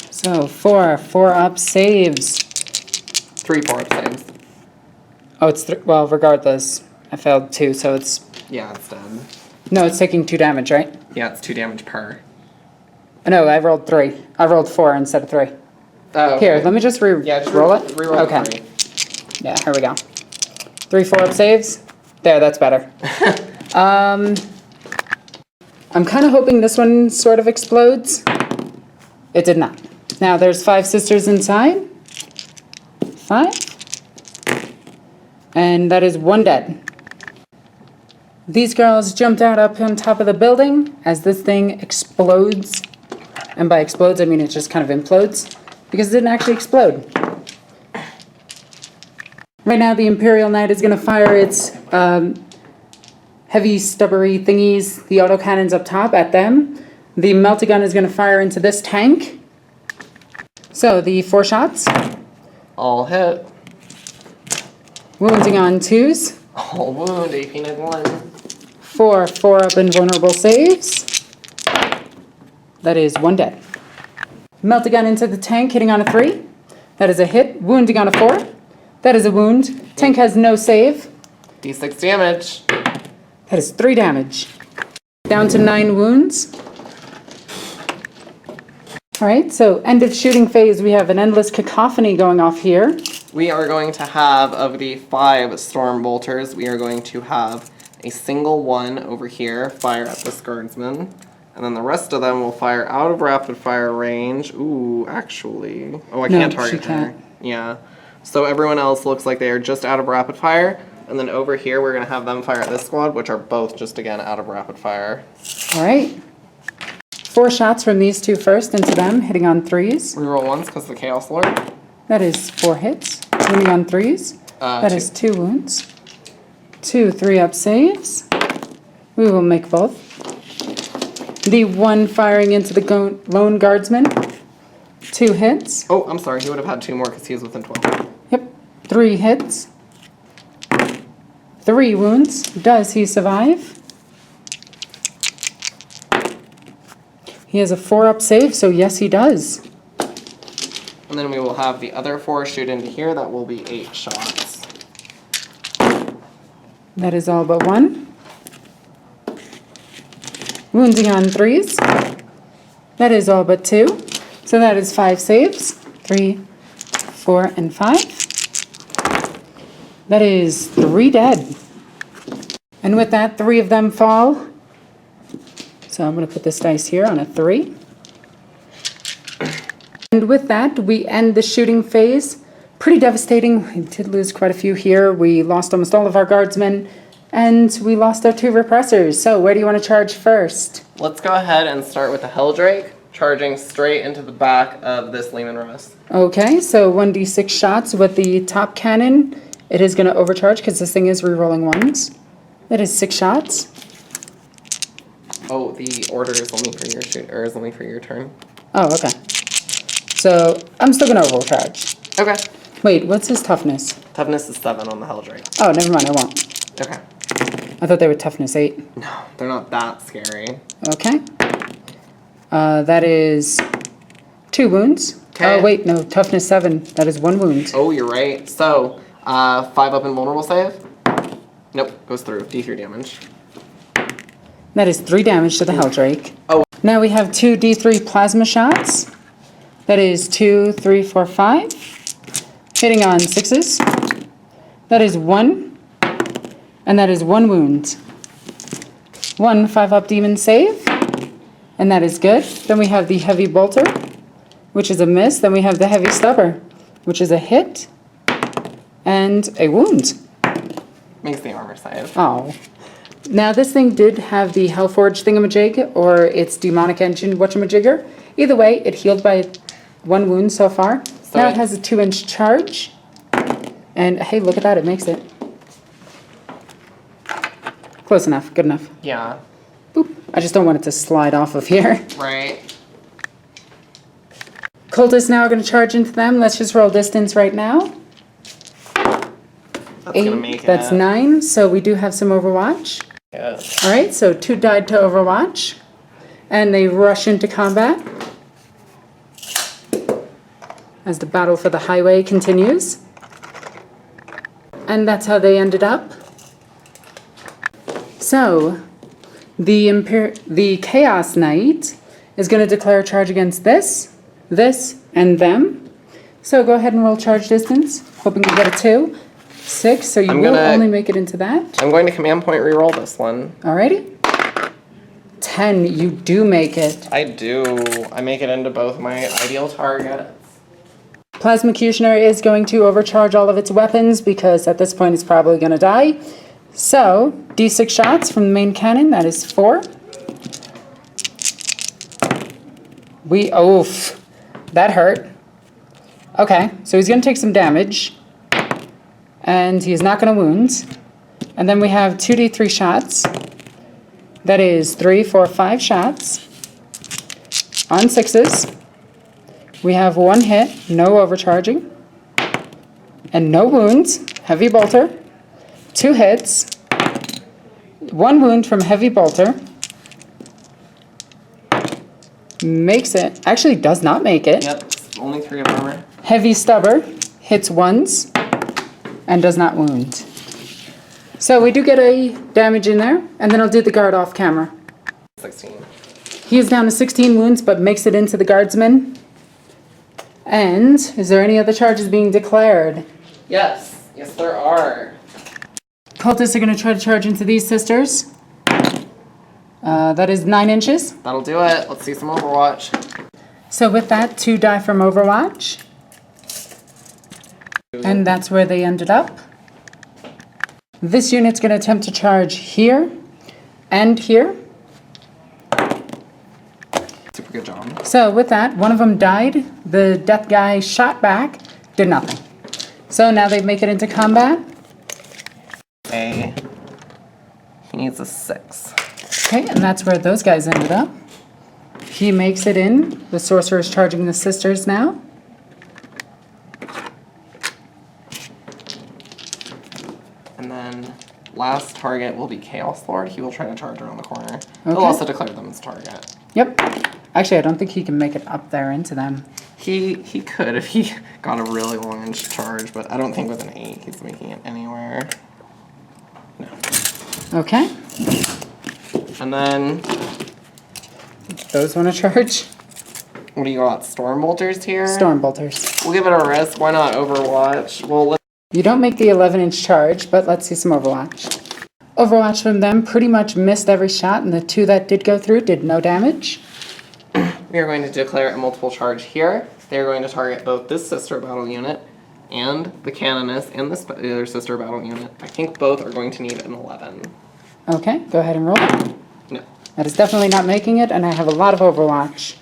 So 4 up saves. 3 4-up saves. Oh, it's well, regardless. I failed 2, so it's Yeah, it's dead. no, it's taking 2 damage, right? Yeah, it's 2 damage per. No, I rolled 3. I rolled 4 instead of 3. Oh. Here, let me just roll it. Reroll Okay. 3. Yeah, here we go. 3 4-up saves. There, that's better. I'm kind of hoping this one sort of explodes. It did not. Now there's 5 sisters inside. 5. And that is 1 dead. These girls jumped out up on top of the building as this thing explodes. And by explodes, I mean it just kind of implodes. Because it didn't actually explode. Right now, the Imperial Knight is going to fire its heavy, stubbery thingies, the autocannons up top at them. The melta-gun is going to fire into this tank. So, the 4 shots. All hit. Wounding on 2s. All wound. AP neg 1. 4 4-up invulnerable saves. That is 1 dead. Melta-gun into the tank, hitting on a 3. That is a hit. Wounding on a 4. That is a wound. Tank has no save. D6 damage. That is 3 damage. Down to 9 wounds. Alright, so end of shooting phase. We have an endless cacophony going off here. We are going to have, of the 5 storm bolters, we are going to have a single one over here fire at this guardsman. And then the rest of them will fire out of rapid fire range. Ooh, actually. Oh, I can't target she her. can't. Yeah. So everyone else looks like they are just out of rapid fire. And then over here, we're going to have them fire at this squad, which are both just, again, out of rapid fire. Alright. 4 shots from these 2 first into them, hitting on 3s. Reroll once because of the Chaos Lord. That is 4 hits. Wounding on 3s. That 2. is 2 wounds. 2 3-up saves. We will make both. The 1 firing into the lone guardsman. 2 hits. Oh, I'm sorry. He would have had 2 more because he was within 12. Yep. 3 hits. 3 wounds. Does he survive? He has a 4-up save, so yes, he does. And then we will have the other 4 shoot into here. That will be 8 shots. That is all but 1. Wounding on 3s. That is all but 2. So that is 5 saves. 3, 4, and 5. That is 3 dead. And with that, 3 of them fall. So I'm going to put this dice here on a 3. And with that, we end the shooting phase. Pretty devastating. We did lose quite a few here. We lost almost all of our guardsmen. And we lost our 2 repressors. So where do you want to charge first? Let's go ahead and start with the Helldrake, charging straight into the back of this Lehman Russ. Okay, so 1d6 shots with the top cannon. It is going to overcharge because this thing is rerolling 1s. That is 6 shots. Oh, the order is only for your shoot, or is only for your turn. Oh, okay. So I'm still going to overcharge. Okay. Wait, what's his toughness? Toughness is 7 on the Helldrake. Oh, never mind, I won't. Okay. I thought they were toughness 8. No, they're not that scary. Okay. That is 2 wounds. Okay. Oh, wait, no, toughness 7. That is 1 wound. Oh, you're right. So, 5 up invulnerable save. Nope, goes through. D3 damage. That is 3 damage to the Helldrake. Oh. Now we have 2 D3 plasma shots. That is 2, 3, 4, 5. Hitting on 6s. That is 1. And that is 1 wound. 1 5-up demon save. and that is good. Then we have the heavy bolter, which is a miss. Then we have the heavy stubber, which is a hit and a wound. Makes the armor save. Oh. Now this thing did have the Hellforge thingamajig, or its demonic engine whatchamajigger. Either way, it healed by 1 wound so far. So now it has a 2-inch charge. And hey, look at that, it makes it. Close enough, good enough. Yeah. Boop. I just don't want it to slide off of here. Right. Cultists now are going to charge into them. Let's just roll distance right now. That's 8, gonna make it. that's 9, so we do have some Overwatch. Yes. All right, so 2 died to Overwatch, and they rush into combat as the battle for the highway continues. And that's how they ended up. So, the Chaos Knight is going to declare a charge against this, and them. So go ahead and roll charge distance, hoping you get a 2. 6, so you will only make it into that. I'm going to command point reroll this one. Alrighty. 10, you do make it. I do. I make it into both my ideal targets. Plasmacutioner is going to overcharge all of its weapons because at this point it's probably going to die. So, d6 shots from the main cannon, that is 4. Oof, that hurt. Okay, so he's going to take some damage. And he's not going to wound. And then we have 2d3 shots. That is 3, 4, 5 shots. On 6s. We have 1 hit, no overcharging. And no wounds, heavy bolter. 2 hits. 1 wound from heavy bolter. Makes it, actually does not make it. Yep, only 3 of armor. Heavy stubber, hits once. And does not wound. So we do get a damage in there, and then I'll do the guard off camera. 16. He is down to 16 wounds, but makes it into the guardsman. And is there any other charges being declared? Yes, yes there are. Cultists are going to try to charge into these sisters. That is 9 inches. That'll do it. Let's see some Overwatch. So with that, 2 die from Overwatch. And that's where they ended up. This unit's going to attempt to charge here and here. Super good job. So with that, one of them died. The death guy shot back, did nothing. So now they make it into combat. He needs a 6. Okay, and that's where those guys ended up. He makes it in. The sorcerer is charging the sisters now. And then last target will be Chaos Lord. He will try to charge around the corner. He'll Okay. also declare them as target. Yep. Actually, I don't think he can make it up there into them. He could if he got a really long inch charge, but I don't think with an 8 he's making it anywhere. No. Okay. And then, Those want to charge. what do you got? Storm Bolters here? Storm bolters. We'll give it a risk. Why not Overwatch? Well, You don't make the 11-inch charge, but let's see some Overwatch. Overwatch from them pretty much missed every shot, and the 2 that did go through did no damage. we are going to declare a multiple charge here. They are going to target both this sister battle unit and the Canoness and this other sister battle unit. I think both are going to need an 11. Okay, go ahead and roll. No. That is definitely not making it, and I have a lot of Overwatch.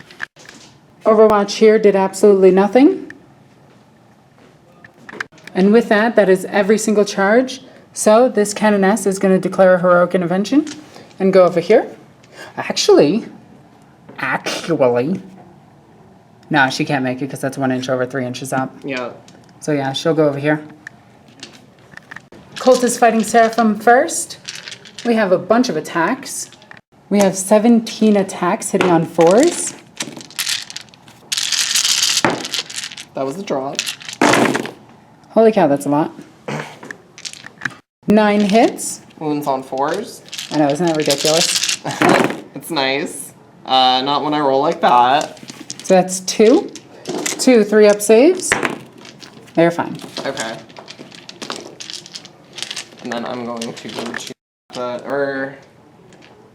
Overwatch here did absolutely nothing. And with that, that is every single charge. So this Canoness is going to declare a heroic intervention and go over here. Actually, no, she can't make it because that's 1 inch over 3 inches up. Yeah. So yeah, she'll go over here. Colt is fighting Seraphim first. We have a bunch of attacks. We have 17 attacks hitting on 4s. That was the draw. Holy cow, that's a lot. 9 hits. Wounds on 4s. I know, isn't that ridiculous? It's nice. Not when I roll like that. So that's 2. 2 3-up saves. They're fine. Okay. And then I'm going to choose that, or...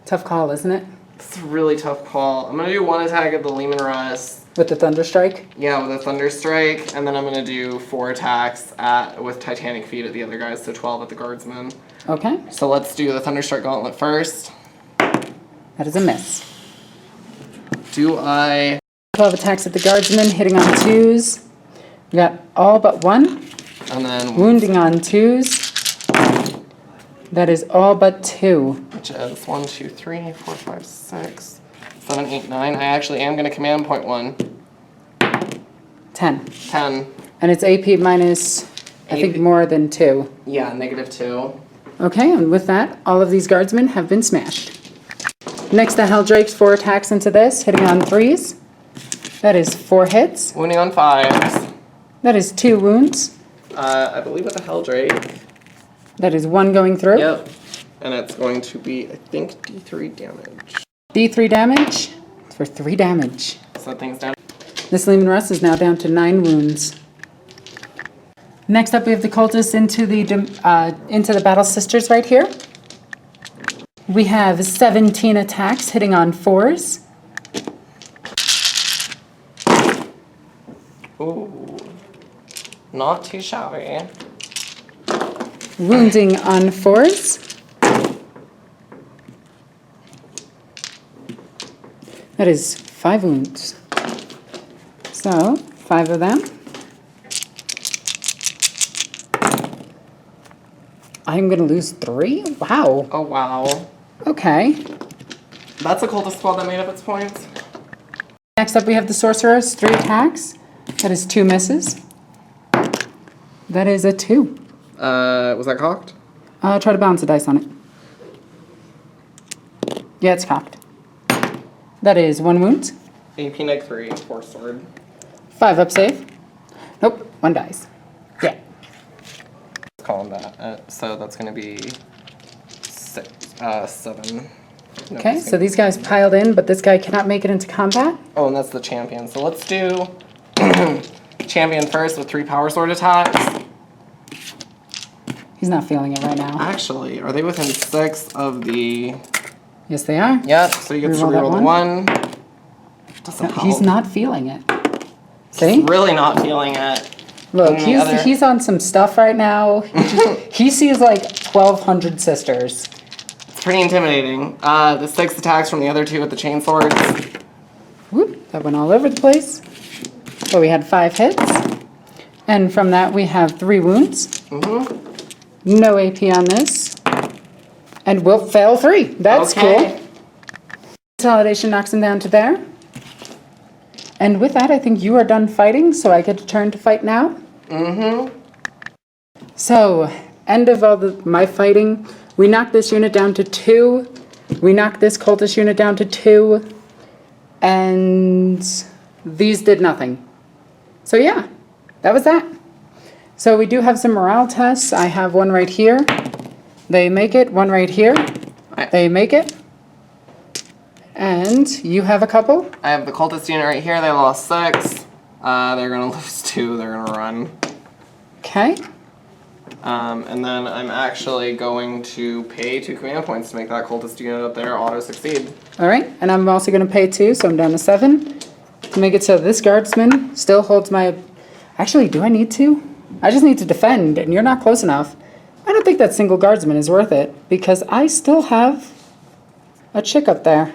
Tough call, isn't it? It's a really tough call. I'm gonna do one attack at the Leman Russ. With the Thunderstrike? Yeah, with a Thunderstrike, and then I'm gonna do 4 attacks with Titanic Feet at the other guys, so 12 at the Guardsmen. Okay. So let's do the Thunderstrike Gauntlet first. That is a miss. Do I... 12 attacks at the Guardsmen, hitting on 2s. We got all but 1. And then... Wounding on 2s. That is all but 2. Which is 1, 2, 3, 4, 5, 6, 7, 8, 9. I actually am going to command point 1. 10. 10. And it's AP minus, I think, more than 2. Yeah, -2. Okay, and with that, all of these Guardsmen have been smashed. Next, the Helldrakes, 4 attacks into this, hitting on 3s. That is 4 hits. Wounding on 5s. That is 2 wounds. I believe with the Helldrake. That is 1 going through. Yep. And it's going to be, I think, D3 damage. D3 damage for 3 damage. So things down. This Leman Russ is now down to 9 wounds. Next up, we have the cultists into the Battle Sisters right here. We have 17 attacks hitting on 4s. Ooh. Not too shabby. Wounding on 4s. That is 5 wounds. So, 5 of them. I'm going to lose 3? Wow. Oh, wow. Okay. That's a cultist squad that made up its points. Next up, we have the Sorcerers, 3 attacks. That is 2 misses. That is a 2. Was that cocked? Try to bounce a dice on it. Yeah, it's cocked. That is 1 wound. AP -3, 4 sword. 5 up save. Nope, 1 dice. Yeah. Let's call him that. So that's going to be 7. No, Okay, so these guys piled in, but this guy cannot make it into combat. Oh, and that's the champion. So let's do champion first with 3 power sword attacks. He's not feeling it right now. Actually, are they within 6 of the... Yes, they are. Yep, so he gets to Reroll that reroll the 1. Doesn't No, help. he's not feeling it. See? He's really not feeling it. Look, And the other- he's on some stuff right now. He sees like 1,200 sisters. It's pretty intimidating. The 6 attacks from the other 2 with the chain swords. Whoop, that went all over the place. So we had 5 hits. And from that we have 3 wounds. Mm-hmm. No AP on this. And we'll fail 3. That's Okay. cool. Consolidation knocks him down to there. And with that, I think you are done fighting, so I get a turn to fight now. Mm-hmm. So, end of all my fighting. We knocked this unit down to 2. We knocked this cultist unit down to 2. And these did nothing. So yeah, that was that. So we do have some morale tests. I have one right here. They make it. One right here. They make it. And you have a couple. I have the cultist unit right here. They lost 6. They're going to lose 2. They're going to run. Okay. And then I'm actually going to pay 2 command points to make that cultist unit up there auto-succeed. All right. And I'm also going to pay 2, so I'm down to 7. To make it so this guardsman still holds my... Actually, do I need to? I just need to defend, and you're not close enough. I don't think that single guardsman is worth it, because I still have a chick up there.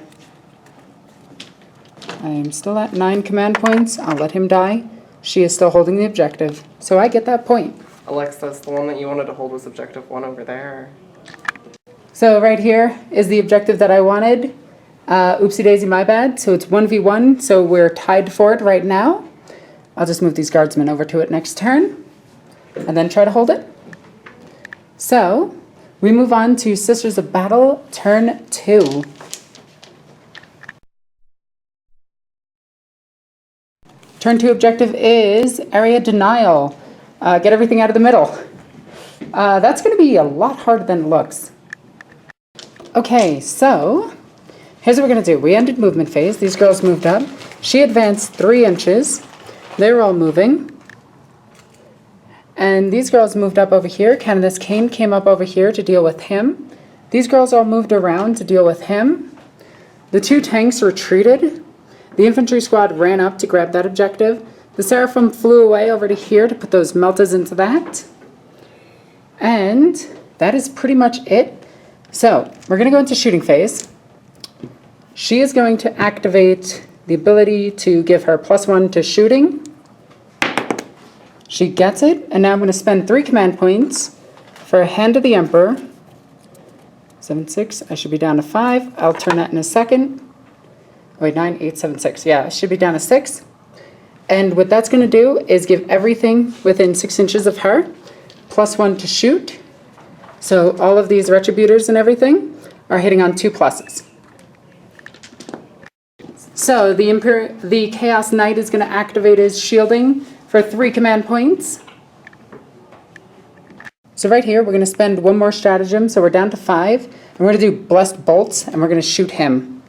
I am still at 9 command points. I'll let him die. She is still holding the objective, so I get that point. Alexis, the one that you wanted to hold was objective 1 over there. So right here is the objective that I wanted. Oopsie daisy, my bad. So it's 1v1, so we're tied for it right now. I'll just move these guardsmen over to it next turn, and then try to hold it. So, we move on to Sisters of Battle, turn 2. Turn 2 objective is area denial. Get everything out of the middle. That's going to be a lot harder than it looks. Okay, so here's what we're going to do. We ended movement phase. These girls moved up. She advanced 3 inches. They were all moving. And these girls moved up over here. Candace Kane came up over here to deal with him. These girls all moved around to deal with him. The 2 tanks retreated. The infantry squad ran up to grab that objective. The Seraphim flew away over to here to put those meltas into that. And that is pretty much it. So we're going to go into shooting phase. She is going to activate the ability to give her +1 to shooting. She gets it, and now I'm going to spend 3 command points for Hand of the Emperor. 7, 6, I should be down to 5. I'll turn that in a second. Wait, 9, 8, 7, 6. Yeah, I should be down to 6. And what that's going to do is give everything within 6 inches of her +1 to shoot. So all of these retributors and everything are hitting on 2 pluses. So the Chaos Knight is going to activate his shielding for 3 command points. So right here, we're going to spend 1 more stratagem, so we're down to 5. And we're going to do Blessed Bolts, and we're going to shoot him.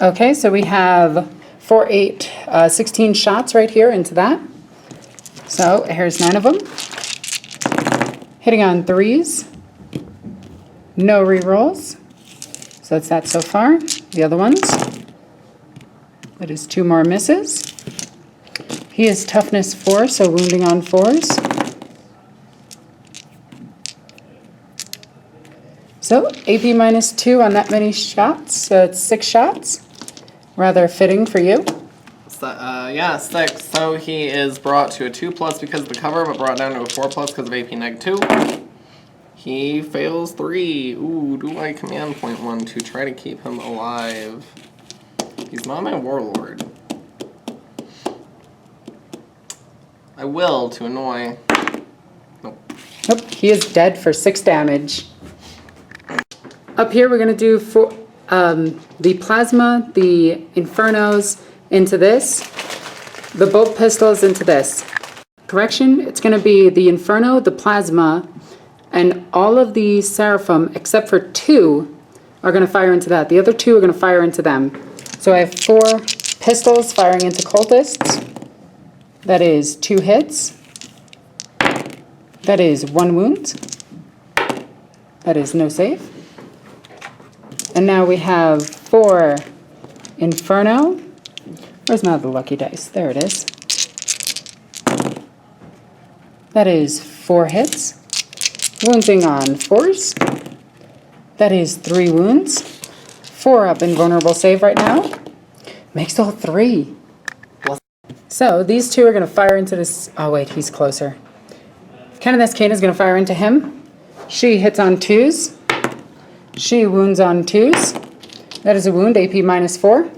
Okay, so we have 4, 8, 16 shots right here into that. So here's 9 of them. Hitting on 3s. No rerolls. So that's that so far. The other ones. That is 2 more misses. He is toughness 4, so wounding on 4s. So AP -2 on that many shots, so it's 6 shots. Rather fitting for you. So, yeah, 6. So he is brought to a 2+ because of the cover, but brought down to a 4+ because of AP -2. He fails 3. Ooh, do I command point 1 to try to keep him alive? He's not my warlord. I will to annoy. Nope. Nope, he is dead for 6 damage. Up here we're going to do the plasma, the infernos into this, the bolt pistols into this. Correction, it's going to be the inferno, the plasma, and all of the seraphim except for 2 are going to fire into that. The other 2 are going to fire into them. So I have 4 pistols firing into cultists. That is 2 hits. That is 1 wound. That is no save. And now we have 4 Inferno. Where's my other lucky dice? There it is. That is 4 hits. Wounding on 4s. That is 3 wounds. 4 up invulnerable save right now. Makes all 3. So these 2 are going to fire into this. Oh wait, he's closer. Canoness Kane is going to fire into him. She hits on 2s. She wounds on 2s. That is a wound, AP -4.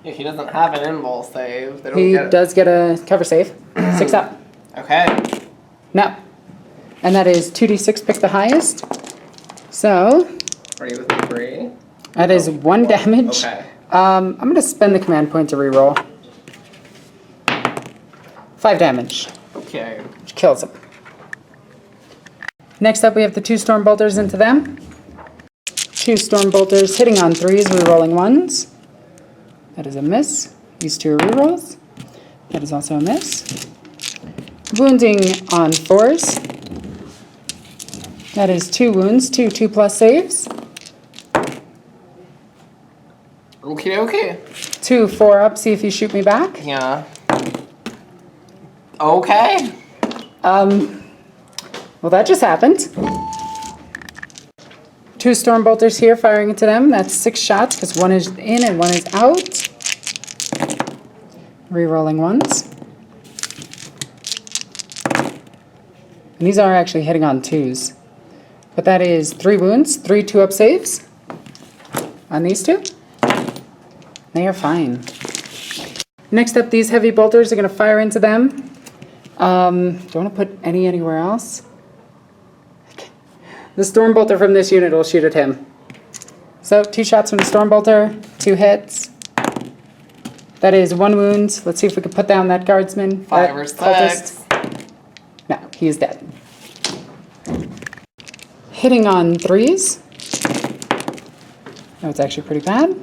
If he doesn't have an invul save, they don't He get it. does get a cover save. 6 up. Okay. No. And that is 2d6, pick the highest. So Are you with 3? that is 1 damage. Okay. I'm going to spend the command point to reroll. 5 damage, Okay. which kills him. Next up, we have the 2 storm bolters into them. 2 storm bolters hitting on 3s, rerolling 1s. That is a miss. These 2 are rerolls. That is also a miss. Wounding on 4s. That is 2 wounds, 2 2+ saves. Okay, okay. 2 4 up, see if you shoot me back. Yeah. Okay. Well, that just happened. 2 storm bolters here firing into them. That's 6 shots because 1 is in and 1 is out. Rerolling 1s. And these are actually hitting on 2s. But that is 3 wounds, 3 2-up saves on these 2. They are fine. Next up, these heavy bolters are going to fire into them. Do you want to put anywhere else? The storm bolter from this unit will shoot at him. So 2 shots from the storm bolter, 2 hits. That is 1 wound. Let's see if we can put down that guardsman. 5 or 6. No, he is dead. Hitting on 3s. That was actually pretty bad.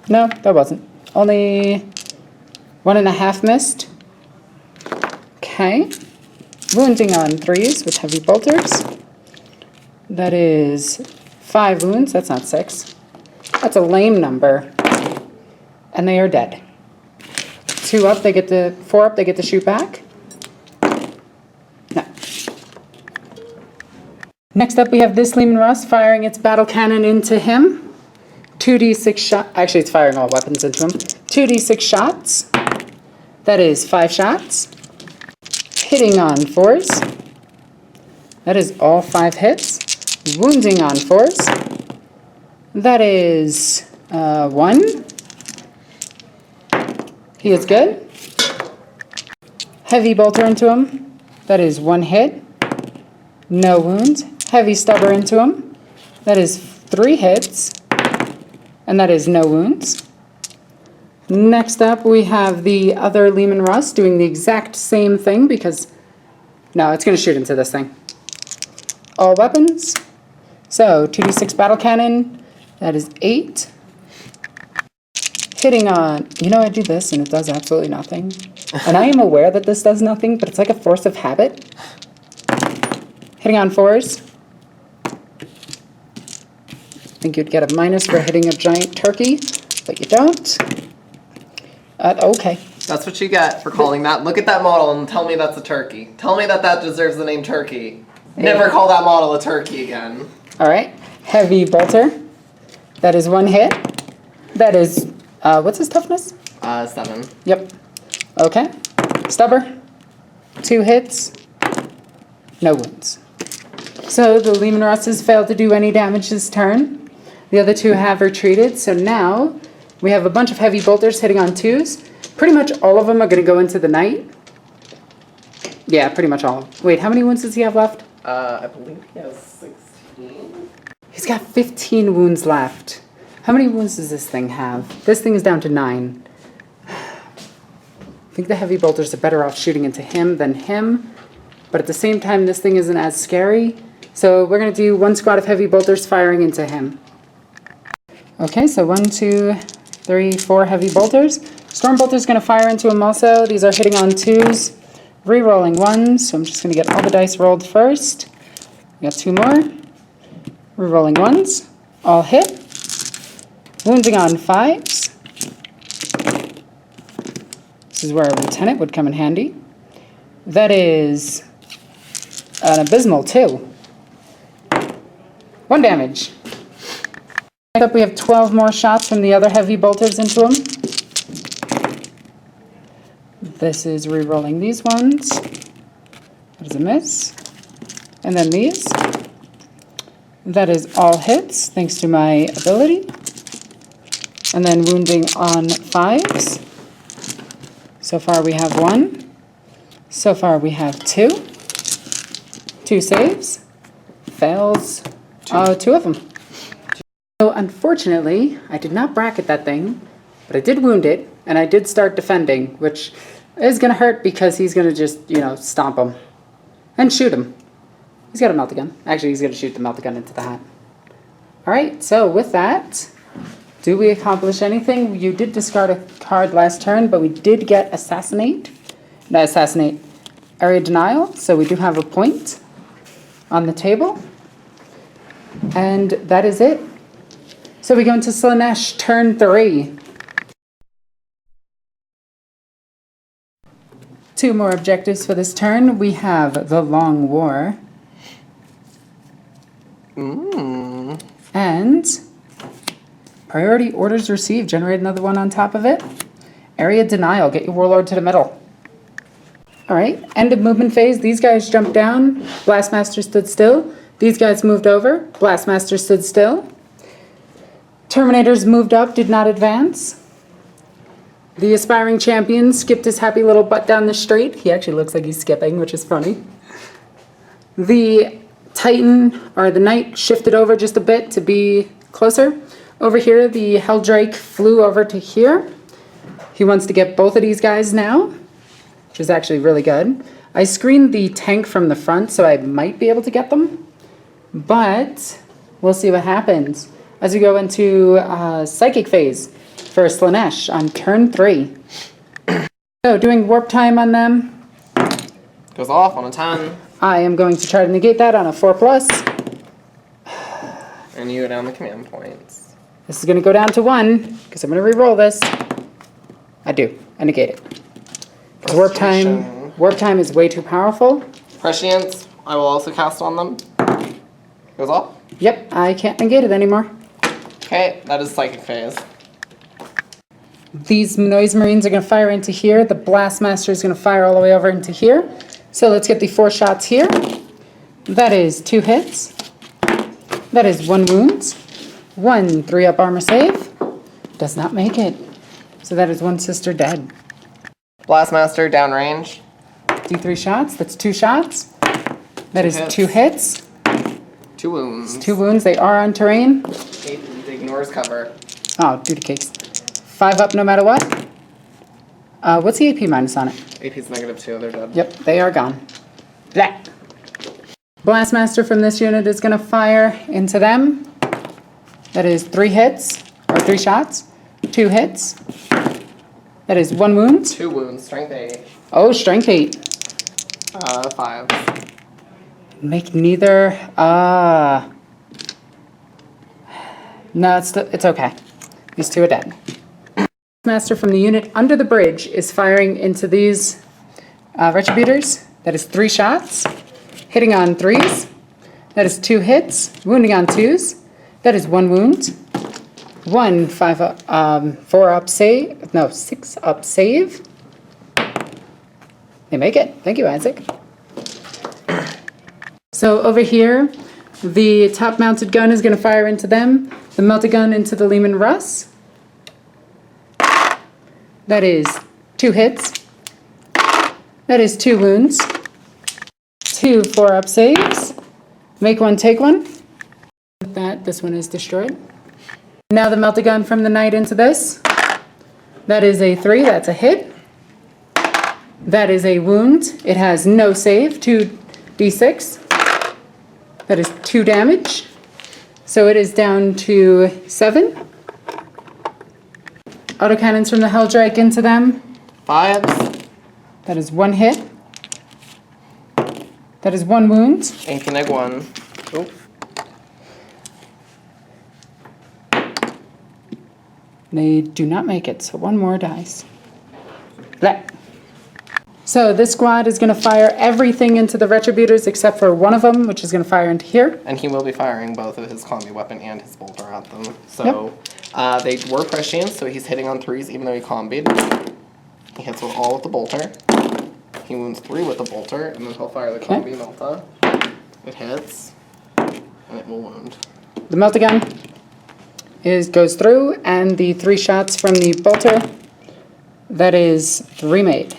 No, that wasn't. Only 1.5 missed. Okay. Wounding on 3s with heavy bolters. That is 5 wounds. That's not 6. That's a lame number. And they are dead. 2 up, 4 up, they get to shoot back. No. Next up, we have this Leman Russ firing its battle cannon into him. 2d6 shot. Actually, it's firing all weapons into him. 2d6 shots. That is 5 shots. Hitting on 4s. That is all 5 hits. Wounding on 4s. That is 1. He is good. Heavy bolter into him. That is 1 hit. No wounds. Heavy stubber into him. That is 3 hits. And that is no wounds. Next up, we have the other Leman Russ doing the exact same thing because... No, it's going to shoot into this thing. All weapons. So, 2d6 battle cannon. That is 8. Hitting on... You know, I do this and it does absolutely nothing. And I am aware that this does nothing, but it's like a force of habit. Hitting on 4s. I think you'd get a minus for hitting a giant turkey, but you don't. Okay. That's what you get for calling that. Look at that model and tell me that's a turkey. Tell me that that deserves the name turkey. Never call that model a turkey again. All right. Heavy bolter. That is 1 hit. That is, what's his toughness? 7. Yep. Okay. Stubber. 2 hits. No wounds. So the Leman Russes failed to do any damage this turn. The other 2 have retreated, so now we have a bunch of heavy bolters hitting on 2s. Pretty much all of them are going to go into the night. Yeah, pretty much all. Wait, how many wounds does he have left? I believe he has 16. He's got 15 wounds left. How many wounds does this thing have? This thing is down to 9. I think the heavy bolters are better off shooting into him than him. But at the same time, this thing isn't as scary. So we're going to do 1 squad of heavy bolters firing into him. Okay, so 1, 2, 3, 4 heavy bolters. Storm bolter's going to fire into him also. These are hitting on 2s. Re-rolling 1s, so I'm just going to get all the dice rolled first. We got 2 more. Re-rolling 1s. All hit. Wounding on 5s. This is where a lieutenant would come in handy. That is an abysmal 2. 1 damage. Next up, we have 12 more shots from the other heavy bolters into him. This is re-rolling these ones. That is a miss. And then these. That is all hits, thanks to my ability. And then wounding on 5s. So far we have 1. So far we have 2. 2 saves. Fails. 2 of them. So unfortunately, I did not bracket that thing, but I did wound it, and I did start defending, which is going to hurt because he's going to just, stomp him. And shoot him. He's got a meltagun. Actually, he's going to shoot the meltagun into the hat. Alright, so with that, do we accomplish anything? You did discard a card last turn, but we did get Assassinate. Not Assassinate. Area Denial, so we do have a point on the table. And that is it. So we go into Slaanesh, turn 3. 2 more objectives for this turn. We have the Long War. And priority orders received. Generate another one on top of it. Area Denial. Get your Warlord to the middle. Alright, end of movement phase. These guys jumped down. Blastmaster stood still. These guys moved over. Blastmaster stood still. Terminators moved up, did not advance. The aspiring champion skipped his happy little butt down the street. He actually looks like he's skipping, which is funny. The Titan, or the Knight, shifted over just a bit to be closer. Over here, the Helldrake flew over to here. He wants to get both of these guys now, which is actually really good. I screened the tank from the front, so I might be able to get them. But we'll see what happens as we go into Psychic phase for Slaanesh on turn 3. So doing warp time on them. Goes off on a 10. I am going to try to negate that on a 4+. And you go down the command points. This is going to go down to 1 because I'm going to re-roll this. I do. I negate it. 'Cause warp time is way too powerful. Prescience, I will also cast on them. Goes off. Yep, I can't negate it anymore. Okay, that is Psychic Phase. These Noise Marines are going to fire into here. The Blastmaster is going to fire all the way over into here. So let's get the 4 shots here. That is 2 hits. That is 1 wound. 1 3-up armor save. Does not make it. So that is 1 sister dead. Blastmaster, downrange. D3 shots. That's 2 shots. That is hits. 2 hits. 2 wounds. 2 wounds. They are on terrain. It ignores cover. Oh, duty cakes. 5 up no matter what. What's the AP minus on it? AP's -2, they're dead. Yep, they are gone. Blah. Blastmaster from this unit is going to fire into them. That is 3 hits, or 3 shots. 2 hits. That is 1 wound. 2 wounds, strength 8. Oh, strength 8. 5. Make neither. No, it's okay. These 2 are dead. Master from the unit under the bridge is firing into these Retributors. That is 3 shots. Hitting on 3s. That is 2 hits. Wounding on 2s. That is 1 wound. 1 4-up save. No, 6-up save. They make it. Thank you, Isaac. So over here, the top-mounted gun is going to fire into them. The multi-gun into the Leman Russ. That is 2 hits. That is 2 wounds. 2 4-up saves. Make 1, take 1. With that, this one is destroyed. Now the multi-gun from the knight into this. That is a 3. That's a hit. That is a wound. It has no save. 2d6. That is 2 damage. So it is down to 7. Autocannons from the Helldrake into them. 5s. That is 1 hit. That is 1 wound. AP -1. Oh. They do not make it, so 1 more dice. Blah. So this squad is going to fire everything into the Retributors except for one of them, which is going to fire into here. And he will be firing both of his combi weapon and his bolter at them. So they were prescient, so he's hitting on 3s even though he combied. He hits with all with the bolter. He wounds 3 with the bolter, and then he'll fire the combi Melta. It hits, and it will wound. The multi-gun goes through, and the 3 shots from the bolter, that is remade.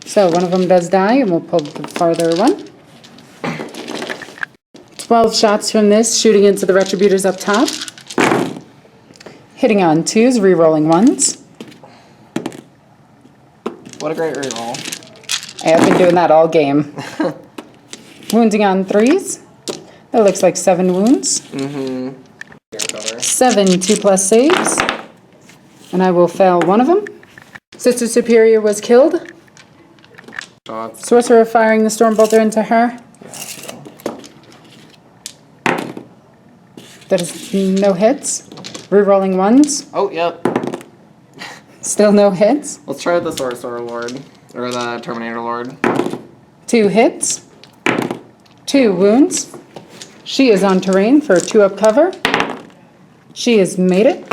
So one of them does die, and we'll pull the farther one. 12 shots from this, shooting into the Retributors up top. Hitting on 2s, re-rolling 1s. What a great reroll. I have been doing that all game. Wounding on 3s. That looks like 7 wounds. 7 2+ saves. And I will fail one of them. Sister Superior was killed. Shots. Sorcerer firing the Stormbolter into her. That is no hits. Rerolling 1s. Oh, yep. Still no hits. Let's try the Sorcerer Lord. Or the Terminator Lord. 2 hits. 2 wounds. She is on terrain for 2-up cover. She has made it.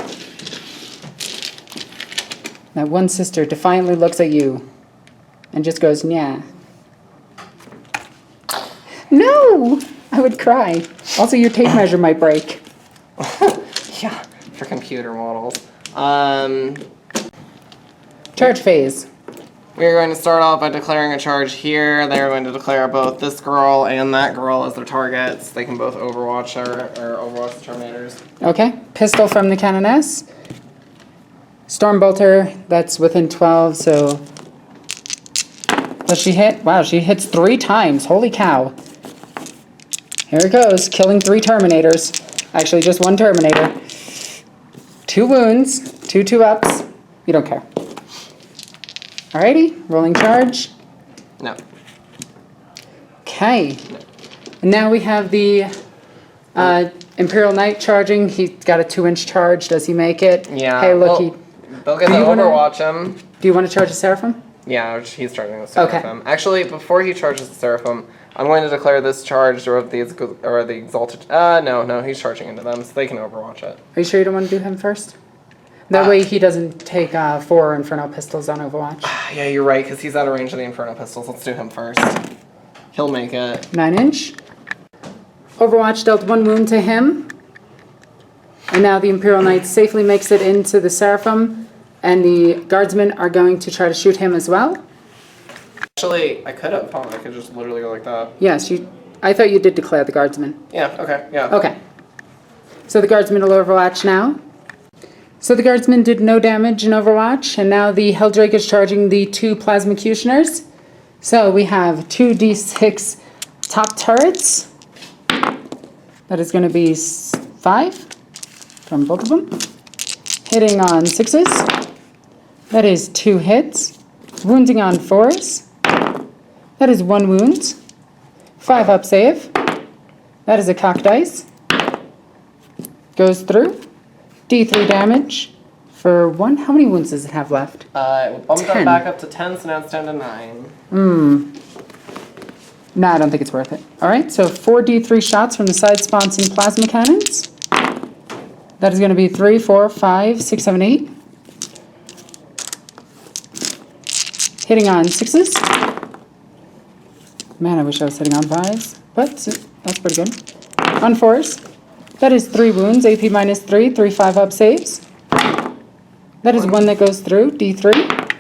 That one sister defiantly looks at you and just goes, "Nyah." No! I would cry. Also, your tape measure might break. Yeah, for computer models. Charge phase. We're going to start off by declaring a charge here. They're going to declare both this girl and that girl as their targets. They can both overwatch her, or overwatch the Terminators. Okay. Pistol from the Canoness. Stormbolter, that's within 12, so... Does she hit? Wow, she hits 3 times. Holy cow. Here it goes. Killing 3 Terminators. Actually, just 1 Terminator. 2 wounds. 2 2-ups. You don't care. Alrighty. Rolling charge. No. Okay. And now we have the Imperial Knight charging. He's got a 2-inch charge. Does he make it? Yeah. Hey, look, well, they'll get the Overwatch him. Do you want to charge a Seraphim? Yeah, he's charging the Seraphim. Okay. Actually, before he charges the Seraphim, I'm going to declare this charged or the Exalted. No, he's charging into them, so they can Overwatch it. Are you sure you don't want to do him first? That way he doesn't take 4 Inferno Pistols on Overwatch. Yeah, you're right, because he's out of range of the Inferno Pistols. Let's do him first. He'll make it. 9-inch. Overwatch dealt 1 wound to him. And now the Imperial Knight safely makes it into the Seraphim. And the Guardsmen are going to try to shoot him as well. Actually, I could have. I could just literally go like that. Yes, I thought you did declare the Guardsmen. Yeah, okay, yeah. Okay. So the Guardsmen will Overwatch now. So the Guardsmen did no damage in Overwatch, and now the Helldrake is charging the 2 Plasmacutioners. So we have 2d6 top turrets. That is going to be 5 from both of them. Hitting on 6s. That is 2 hits. Wounding on 4s. That is 1 wound. 5 up save. That is a cock dice. Goes through. D3 damage for 1. How many wounds does it have left? It bumped up back up to 10, so now it's down to 9. Nah, I don't think it's worth it. Alright, so 4 D3 shots from the side spawns and plasma cannons. That is going to be 3, 4, 5, 6, 7, 8. Hitting on 6s. Man, I wish I was hitting on 5s, but that's pretty good. On 4s. That is 3 wounds, AP minus 3, 3 5-up saves. That is 1 that goes through, D3.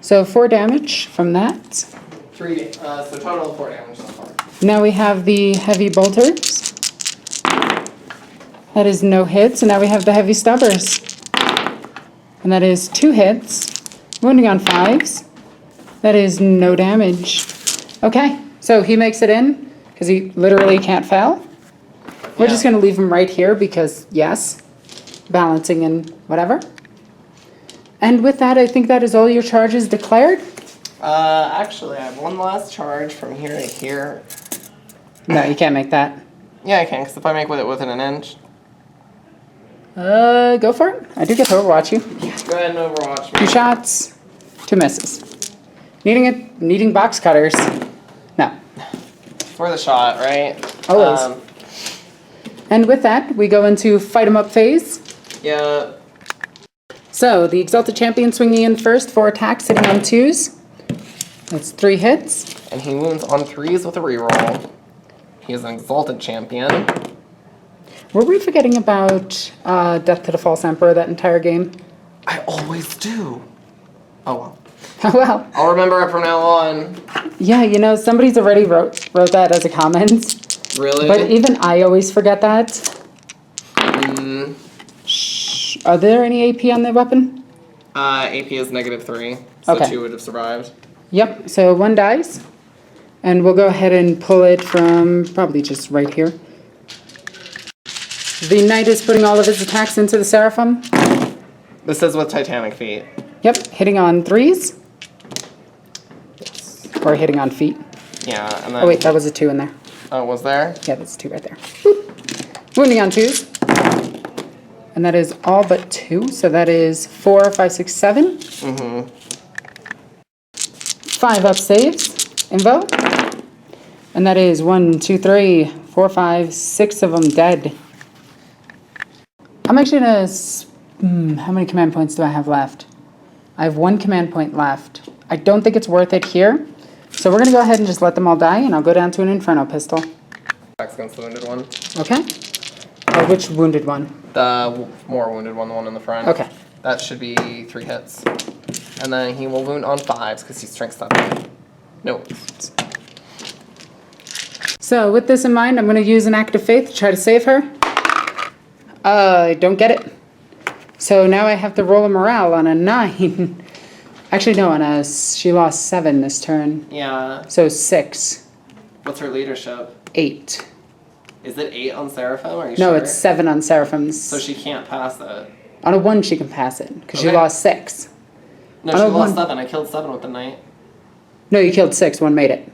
So 4 damage from that. 3, so total of 4 damage so far. Now we have the heavy bolters. That is no hits, and now we have the heavy stubbers. And that is 2 hits, wounding on 5s. That is no damage. Okay, so he makes it in, because he literally can't fail. We're just going to leave him right here because, yes, balancing and whatever. And with that, I think that is all your charges declared. Actually, I have 1 last charge from here to here. No, you can't make that. Yeah, I can, because if I make it within an inch. Go for it. I do get to Overwatch you. Go ahead and Overwatch me. 2 shots, 2 misses. Needing box cutters. No. For the shot, right? Always. And with that, we go into fight 'em up phase. Yeah. So, the Exalted Champion swinging in first, 4 attacks, hitting on 2s. That's 3 hits. And he wounds on 3s with a reroll. He is an Exalted Champion. Were we forgetting about Death to the False Emperor that entire game? I always do. Oh well. Oh well. I'll remember it from now on. Yeah, you know, somebody's already wrote that as a comment. Really? But even I always forget that. Shh. Are there any AP on the weapon? AP is -3, so Okay. 2 would have survived. Yep, so 1 dies. And we'll go ahead and pull it from probably just right here. The Knight is putting all of his attacks into the Seraphim. This is with Titanic feet. Yep, hitting on 3s. Or hitting on feet. Yeah, and then... Oh wait, that was a 2 in there. Oh, was there? Yeah, that's 2 right there. Boop. Wounding on 2s. And that is all but 2, so that is 4, 5, 6, 7. 5 up saves. Invo. And that is 1, 2, 3, 4, 5, 6 of them dead. I'm actually gonna... how many command points do I have left? I have 1 command point left. I don't think it's worth it here. So we're gonna go ahead and just let them all die, and I'll go down to an Inferno pistol. Attacks against the wounded one. Okay. Which wounded one? The more wounded one, the one in the front. Okay. That should be 3 hits. And then he will wound on 5s because he's strength 7. No. So with this in mind, I'm gonna use an act of faith to try to save her. I don't get it. So now I have to roll a morale on a 9. Actually, no, she lost 7 this turn. Yeah. So 6. What's her leadership? 8. Is it 8 on Seraphim? Are you No, sure? it's 7 on Seraphims. So she can't pass it. On a 1, she can pass it, because she Okay. lost 6. No, On she a lost 1. 7. I killed 7 with the knight. No, you killed 6, 1 made it.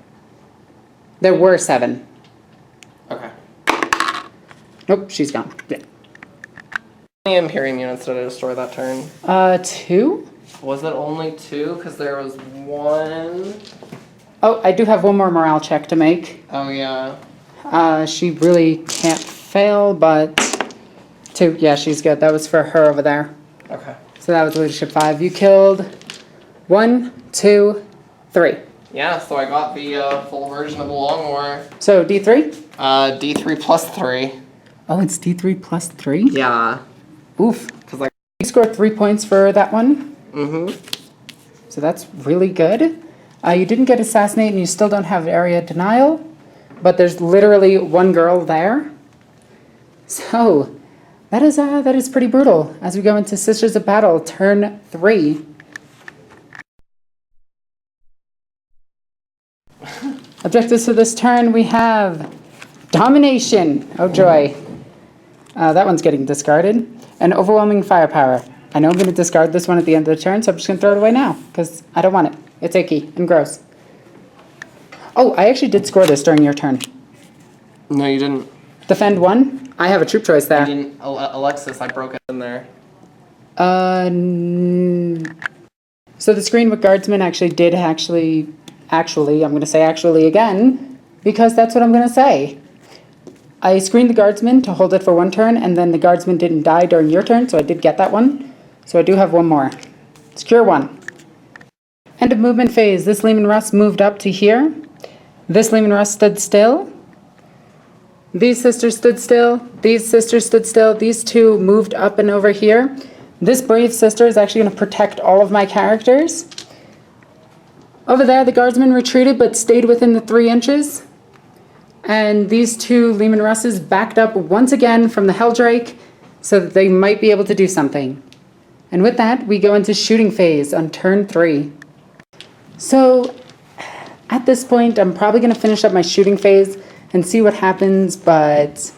There were 7. Okay. Nope, she's gone. Yeah. How many Imperium units did I destroy that turn? 2. Was it only 2? Because there was 1. Oh, I do have one more morale check to make. Oh, yeah. She really can't fail, but 2. Yeah, she's good. That was for her over there. Okay. So that was leadership 5. You killed 1, 2, 3. Yeah, so I got the full version of the Long War. So D3? D3 plus 3. Oh, it's D3 plus 3? Yeah. Oof. Because You scored 3 points for that one. Mm-hmm. So that's really good. You didn't get assassinate and you still don't have area denial. But there's literally one girl there. So that is pretty brutal. As we go into Sisters of Battle, turn 3. Objectives for this turn, we have Domination. Oh joy. That one's getting discarded. And Overwhelming Firepower. I know I'm going to discard this one at the end of the turn, so I'm just going to throw it away now, because I don't want it. It's icky and gross. Oh, I actually did score this during your turn. No, you didn't. Defend 1. I have a troop choice there. I didn't. Alexis, I broke it in there. So the screen with Guardsman actually did actually, I'm going to say actually again, because that's what I'm going to say. I screened the Guardsman to hold it for 1 turn, and then the Guardsman didn't die during your turn, so I did get that one. So I do have 1 more. Secure 1. End of movement phase. This Leman Russ moved up to here. This Leman Russ stood still. These sisters stood still. These sisters stood still. These 2 moved up and over here. This brave sister is actually going to protect all of my characters. Over there, the Guardsman retreated but stayed within the 3 inches. And these 2 Leman Russes backed up once again from the Helldrake so that they might be able to do something. And with that, we go into shooting phase on turn 3. So at this point, I'm probably going to finish up my shooting phase and see what happens, but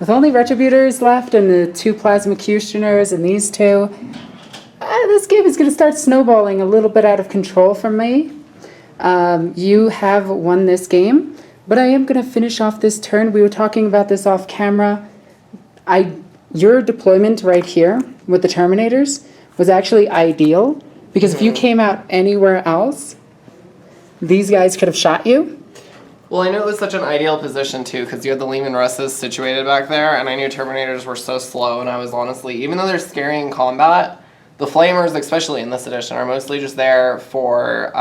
with only Retributors left and the 2 Plasma Cutioners and these 2, this game is going to start snowballing a little bit out of control for me. You have won this game, but I am going to finish off this turn. We were talking about this off camera. Your deployment right here with the Terminators was actually ideal, because if you came out anywhere else, these guys could have shot you. Well, I knew it was such an ideal position, too, because you had the Leman Russes situated back there, and I knew Terminators were so slow, and I was honestly, even though they're scary in combat, the Flamers, especially in this edition, are mostly just there for,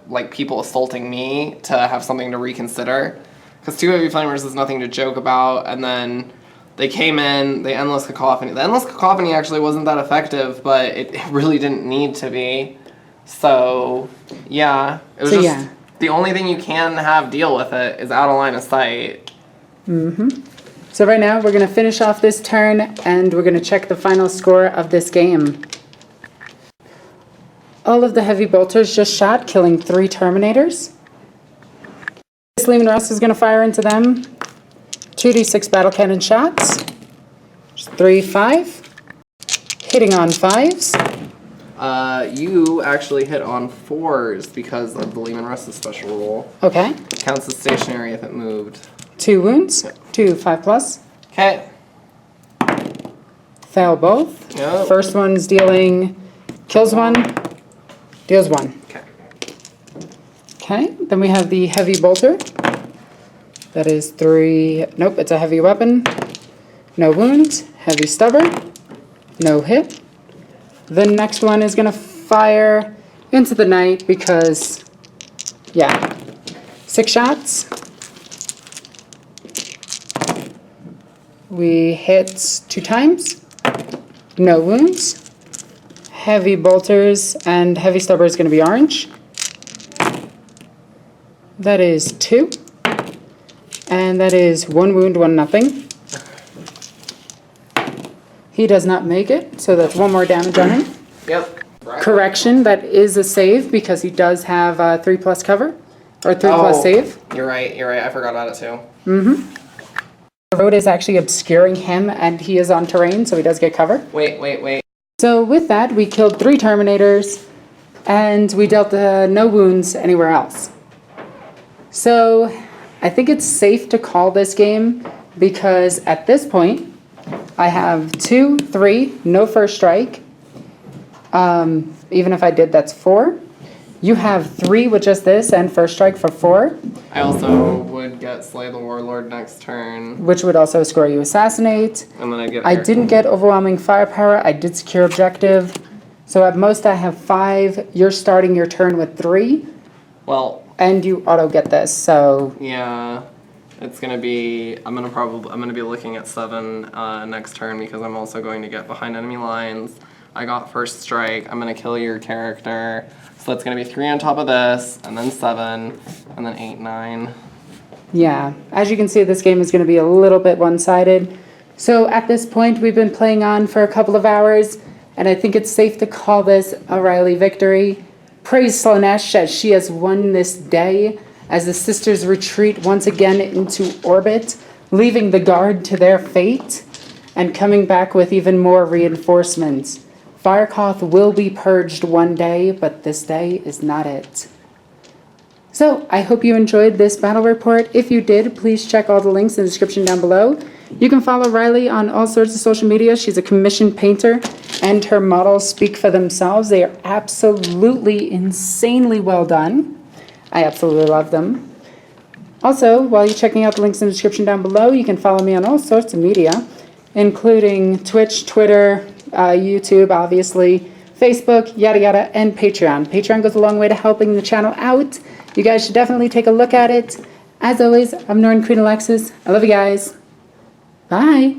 like, people assaulting me to have something to reconsider. Because 2 Heavy Flamers is nothing to joke about, and then they came in, the Endless Cacophony. The Endless Cacophony actually wasn't that effective, but it really didn't need to be. So, yeah. It was the only thing you can have deal with it is out of line of sight. So right now, we're going to finish off this turn, and we're going to check the final score of this game. All of the Heavy Bolters just shot, killing 3 Terminators. This Leman Russ is going to fire into them 2d6 battle cannon shots. 3, 5. Hitting on 5s. You actually hit on 4s because of the Leman Russ's special rule. Okay. Counts as stationary if it moved. 2 wounds. 2 5+. Okay. Fail both. Yep. First one's dealing, kills 1, deals 1. Okay. Okay, then we have the Heavy Bolter. That is 3, nope, it's a heavy weapon. No wounds. Heavy Stubber. No hit. The next one is going to fire into the night because, yeah, 6 shots. We hit 2 times. No wounds. Heavy Bolters and Heavy Stubber is going to be orange. That is 2. And that is 1 wound, 1 nothing. He does not make it, so that's 1 more damage on him. Yep. Correction, that is a save because he does have 3+ cover, or 3+ save. You're right, I forgot about it too. The road is actually obscuring him, and he is on terrain, so he does get cover. Wait. So with that, we killed 3 Terminators, and we dealt no wounds anywhere else. So I think it's safe to call this game because at this point, I have 2, 3, no first strike. Even if I did, that's 4. You have 3 with just this and first strike for 4. I also would get Slay the Warlord next turn, Which would also score you Assassinate. and then I get. I didn't get Overwhelming Firepower. I did secure Objective. So at most I have 5. You're starting your turn with 3. Well, And you auto get this, so yeah, it's gonna be. I'm gonna be looking at 7 next turn because I'm also going to get behind enemy lines. I got first strike. I'm gonna kill your character. So that's gonna be 3 on top of this, and then 7, and then 8, 9. yeah. As you can see, this game is going to be a little bit one-sided. So at this point, we've been playing on for a couple of hours, and I think it's safe to call this a Riley victory. Praise Slaanesh as she has won this day, as the sisters retreat once again into orbit, leaving the guard to their fate, and coming back with even more reinforcements. Firecoth will be purged one day, but this day is not it. So, I hope you enjoyed this battle report. If you did, please check all the links in the description down below. You can follow Riley on all sorts of social media. She's a commissioned painter, and her models speak for themselves. They are absolutely insanely well done. I absolutely love them. Also, while you're checking out the links in the description down below, you can follow me on all sorts of media, including Twitch, Twitter, YouTube, obviously, Facebook, yada yada, and Patreon. Patreon goes a long way to helping the channel out. You guys should definitely take a look at it. As always, I'm NornQueenAlexis. I love you guys. Bye.